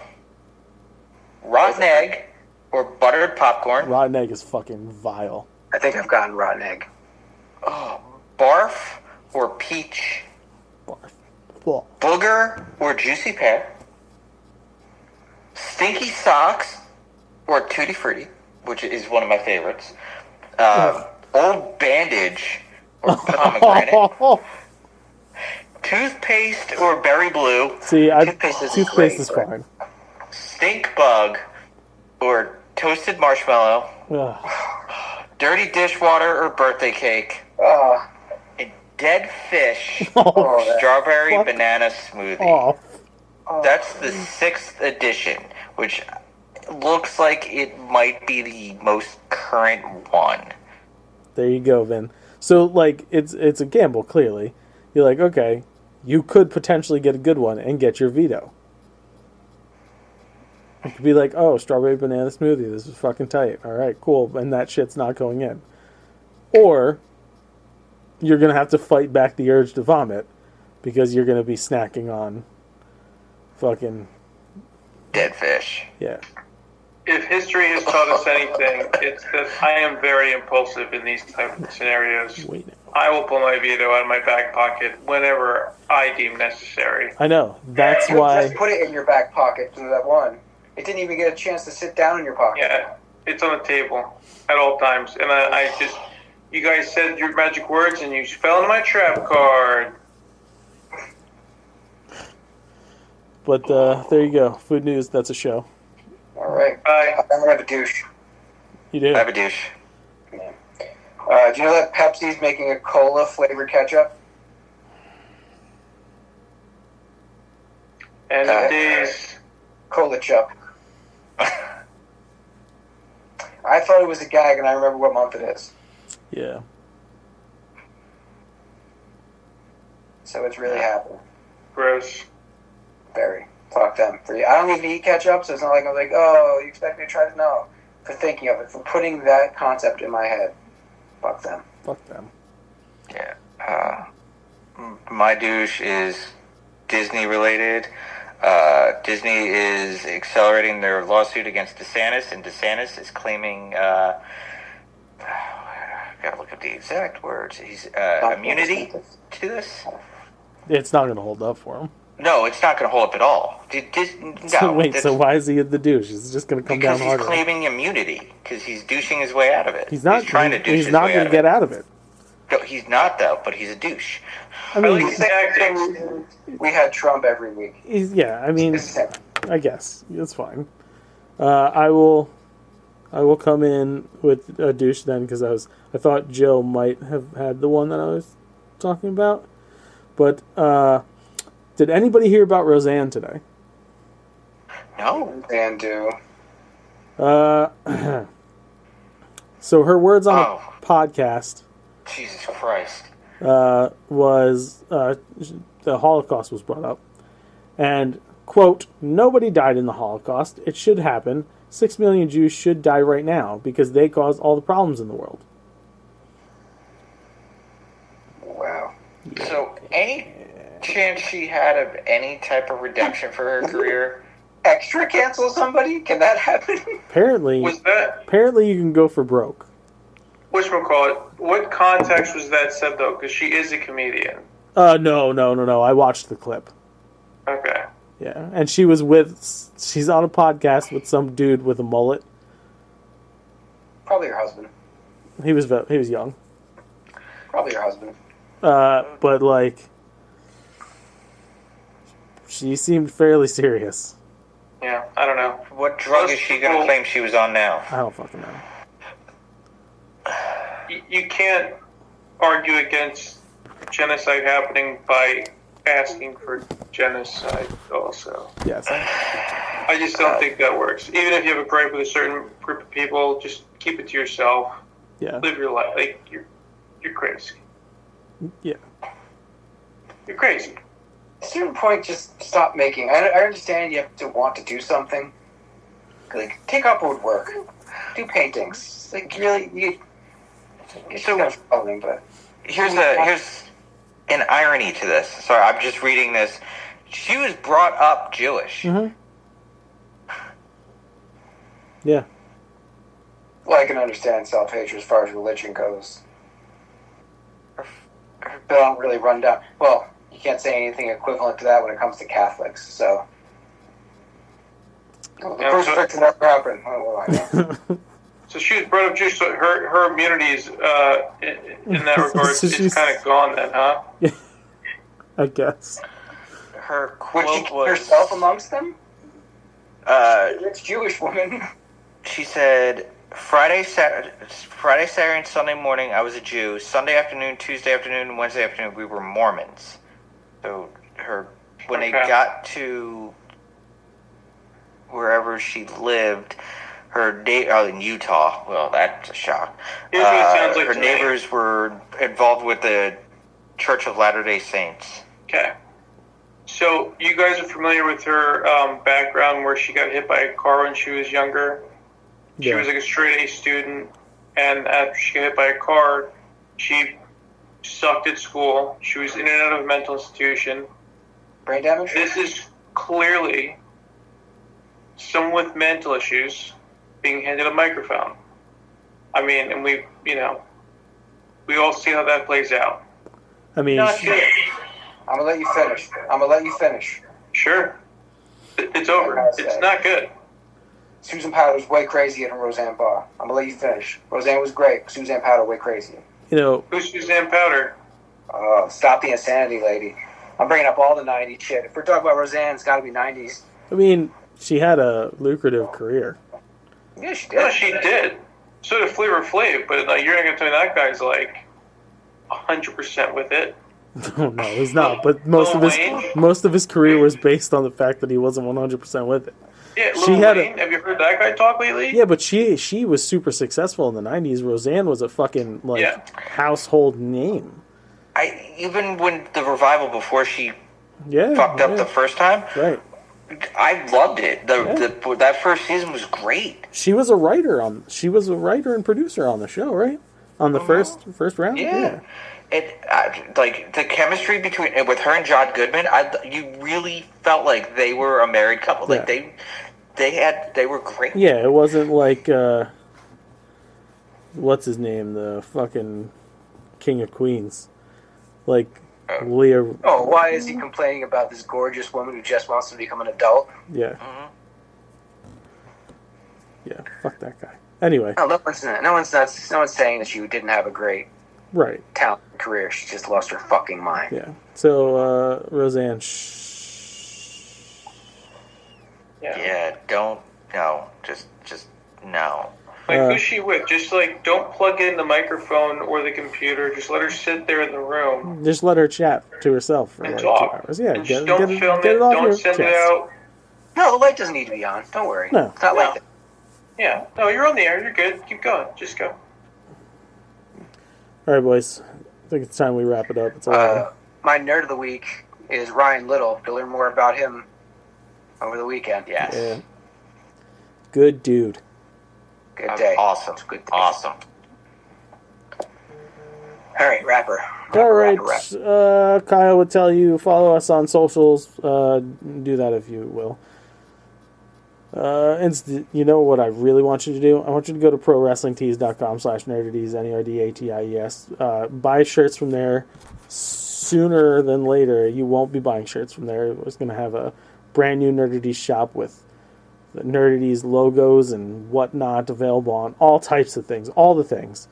rotten egg or buttered popcorn. Rotten egg is fucking vile. I think I've gotten rotten egg. Oh, barf or peach. Barf. Booger or juicy pear. Stinky socks or tutti frutti, which is one of my favorites. Old bandage or pomegranate. Toothpaste or berry blue. See, toothpaste is fine. Stink bug or toasted marshmallow. Dirty dishwater or birthday cake. And Dead fish, Oh, strawberry fuck banana smoothie. off. That's the 6th edition, which looks like it might be the most current one. There you go, Vin. So, like, it's a gamble, clearly. You're like, okay, you could potentially get a good one and get your veto. It could be like, oh, strawberry banana smoothie, this is fucking tight. Alright, cool, and that shit's not going in. Or, you're going to have to fight back the urge to vomit, because you're going to be snacking on fucking... Dead fish. Yeah. If history has taught us anything, it's that I am very impulsive in these type of scenarios. I will pull my veto out of my back pocket whenever I deem necessary. I know. That's You why... just put it in your back pocket to that one. It didn't even get a chance to sit down in your pocket. Yeah, it's on the table at all times. And I just... You guys said your magic words and you fell into my trap card. But there you go. Food news, that's a show. All right. Bye. I'm going to have a douche. You do? I have a douche. Yeah. Do you know that Pepsi's making a cola-flavored ketchup? And it is... Cola Chup. I thought it was a gag, and I remember what month it is. Yeah. So it's really happening. Gross. Very. Fuck them. I don't even eat ketchup, so it's not like I'm like, oh, you expect me to try it? No. For thinking of it, for putting that concept in my head. Fuck them. Fuck them. Yeah. My douche is Disney related. Disney is accelerating their lawsuit against DeSantis, and DeSantis is claiming, I gotta look up the exact words. He's immunity to this. It's not going to hold up for him. No, it's not going to hold up at all. So why is he in the douche? It's just going to come down harder. Because he's claiming immunity, because he's douching his way out of it. He's not trying to douche He's his not way going to get out of it. No, he's not, though, but he's a douche. I mean, we had Trump every week. I mean, I guess. It's fine. I will come in with a douche then, because I thought Joe might have had the one that I was talking about. But, did anybody hear about Roseanne today? No. Roseanne do. So her words on a podcast. Jesus Christ. Was the Holocaust was brought up. And, quote, nobody died in the Holocaust. It should happen. 6 million Jews should die right now because they caused all the problems in the world. Wow. So, any chance she had of any type of redemption for her career? Extra cancel somebody? Can that happen? Apparently, you can go for broke. Whatchamacallit, what context was that said, though? Because she is a comedian. No. I watched the clip. Okay. Yeah, and she's on a podcast with some dude with a mullet. Probably her husband. He was young. Probably her husband. But, like, she seemed fairly serious. Yeah, I don't know. What drug is she going to claim she was on now? I don't fucking know. You can't argue against genocide happening by asking for genocide also. Yes. I just don't think that works. Even if you have a gripe with a certain group of people, just keep it to yourself. Yeah. Live your life. Like, you're crazy. Yeah. You're crazy. At a certain point, just stop making. I understand you have to want to do something. Like, take up woodwork. Do paintings. Like, really, it's kind of following, but... Here's an irony to this. Sorry, I'm just reading this. She was brought up Jewish. Mm-hmm. Yeah. Well, I can understand self-hatred as far as religion goes. They don't really run down. Well, you can't say anything equivalent to that when it comes to Catholics, so... Well, the crucifix never happened. Oh, well, I know. So she was brought up Jewish, so her immunity is, in that regard, So it's kind of gone then, huh? Yeah. I guess. Her Would she quote keep was... herself amongst them? It's Jewish woman. She said, Friday, Saturday, and Sunday morning, I was a Jew. Sunday afternoon, Tuesday afternoon, and Wednesday afternoon, we were Mormons. So when they got to wherever she lived, in Utah. Well, that's a shock. Her neighbors were involved with the Church of Latter-day Saints. Okay. So you guys are familiar with her background, where she got hit by a car when she was younger. She was like a straight A student, and after she got hit by a car, she sucked at school. She was in and out of a mental institution. Brain damage? This is clearly someone with mental issues being handed a microphone. I mean, and we all see how that plays out. I mean, I'm gonna let you finish. Sure. It's over. It's not good. Susan Powder was way crazier than Roseanne Barr. I'm gonna let you finish. Roseanne was great. Suzanne Powder way crazier. Who's Suzanne Powder? Oh, stop the insanity, lady. I'm bringing up all the 90s shit. If we're talking about Roseanne, it's got to be 90s. I mean, she had a lucrative career. Yeah, she did. No, she did. So did Flavor Flav, but you're not going to tell me that guy's 100% with it. No, he's not. But most of his career was based on the fact that he wasn't 100% with it. Yeah, Lil Wayne. Have you heard that guy talk lately? Yeah, but she was super successful in the 90s. Roseanne was a fucking household name. Even when the revival before she fucked up the first time, right? I loved it. That first season was great. She was a writer and producer on the show, right? On the first round. Yeah. The chemistry with her and John Goodman, you really felt like they were a married couple. Like they were great. Yeah, it wasn't like what's his name, the fucking King of Queens, like Leah. Oh, why is he complaining about this gorgeous woman who just wants to become an adult? Yeah. Mm-hmm. Yeah, fuck that guy. Anyway. No one's saying that she didn't have a great talent career. She just lost her fucking mind. Yeah. So Roseanne. Yeah. Just no. Who's she with? Just don't plug in the microphone or the computer. Just let her sit there in the room. Just let her chat to herself for and 2 talk. hours. Yeah. And just don't film it. Don't send it out. No, the light doesn't need to be on. Don't worry. No. It's not like that. Yeah. No, you're on the air. You're good. Keep going. Just go. All right, boys. I think it's time we wrap it up. It's all my nerd of the week is Ryan Little. You'll learn more about him over the weekend. Yes. Yeah. Good dude. Good day. Awesome. Good day. Awesome. All right, rapper. All right. Kyle would tell you, follow us on socials. Do that if you will. You know what I really want you to do? I want you to go to prowrestlingtees.com/nerdities, NERDATIES. Buy shirts from there sooner than later. You won't be buying shirts from there. It's going to have a brand new Nerdities shop with the Nerdities logos and whatnot available on all types of things. All the things.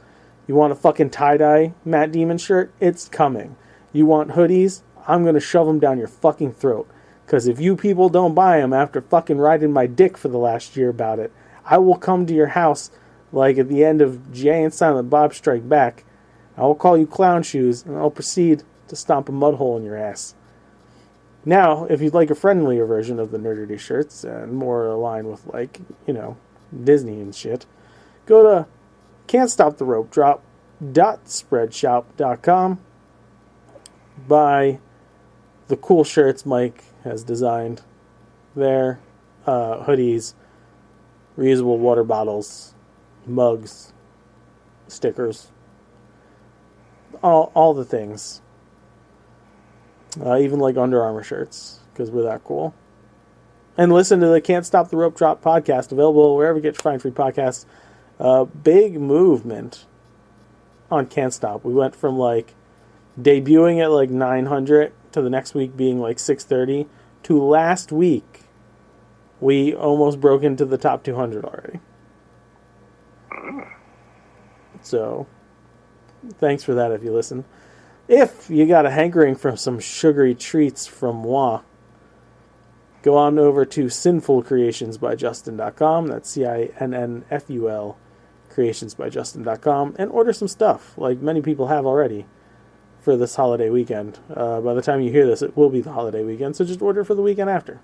You want a fucking tie-dye Matt Damon shirt? It's coming. You want hoodies? I'm going to shove them down your fucking throat. Because if you people don't buy them after fucking riding my dick for the last year about it, I will come to your house like at the end of Jay and Silent Bob Strike Back. I will call you clown shoes, and I'll proceed to stomp a mud hole in your ass. Now, if you'd like a friendlier version of the Nerdity shirts, and more aligned with, Disney and shit, go to can'tstoptheropedrop.spreadshop.com. Buy the cool shirts Mike has designed there, hoodies, reusable water bottles, mugs, stickers, all the things. Even like Under Armour shirts, because we're that cool. And listen to the Can't Stop the Rope Drop podcast, available wherever you get your fine free podcasts. Big movement on Can't Stop. We went from debuting at 900 to the next week being 630 to last week we almost broke into the top 200 already. So thanks for that if you listen. If you got a hankering for some sugary treats from moi, go on over to sinfulcreationsbyjustin.com. That's CINNFUL creationsbyjustin.com and order some stuff, like many people have already, for this holiday weekend. By the time you hear this, it will be the holiday weekend, so just order for the weekend after.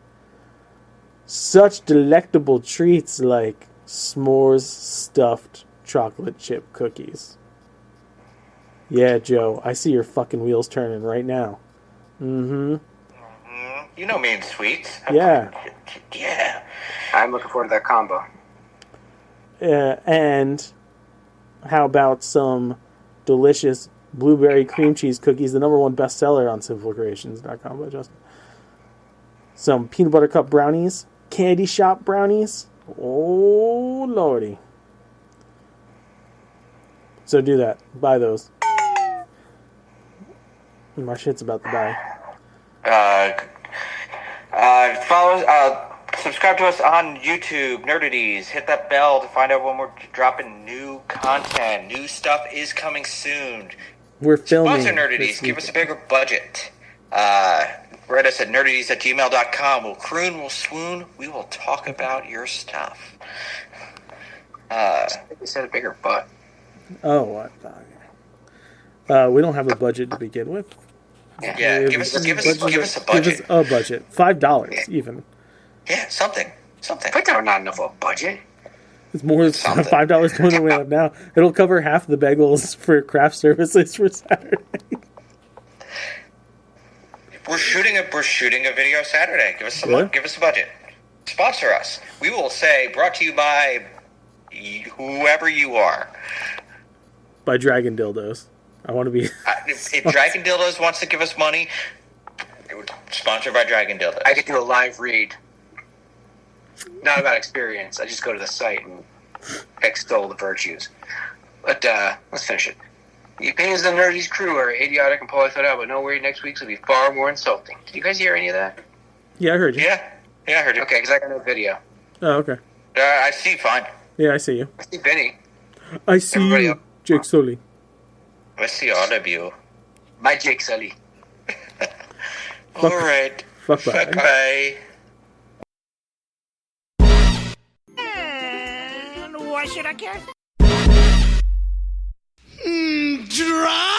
Such delectable treats like s'mores stuffed chocolate chip cookies. Yeah, Joe, I see your fucking wheels turning right now. Mm-hmm. You know me and sweets. Yeah. Yeah. I'm looking forward to that combo. And how about some delicious blueberry cream cheese cookies, the #1 bestseller on simplecreations.com by Justin. Some peanut butter cup brownies, candy shop brownies. Oh, lordy. So do that. Buy those. My shit's about to die. Subscribe to us on YouTube, Nerdities. Hit that bell to find out when we're dropping new content. New stuff is coming soon. We're filming. Sponsor Nerdities. Give us a bigger budget. Write us at nerdities@gmail.com. We'll croon, we'll swoon. We will talk about your stuff. You said a bigger butt. Oh, what? We don't have a budget to begin with. Yeah, give us a budget. Give us a budget. $5 even. Yeah, something. But they're not enough of a budget. It's more than $5 more than we have now. It'll cover half the bagels for craft services for Saturday. We're shooting a video Saturday. Give us a budget. Sponsor us. We will say brought to you by whoever you are. By Dragon Dildos. I want to be. If Dragon Dildos wants to give us money, sponsored by Dragon Dildos. I could do a live read. Not about experience. I just go to the site and extol the virtues. But let's finish it. The opinions of the Nerdies crew are idiotic and poorly thought out, but no worry, next week's will be far more insulting. Did you guys hear any of that? Yeah, I heard you. Yeah, I heard you. Okay, because I got no video. Oh, okay. I see fine. Yeah, I see you. I see Vinny. I see Everybody you, else. Jake Sully. I see all of you. My Jake Sully. All right. Fuck bye. Fuck bye. Why should I care? Drop!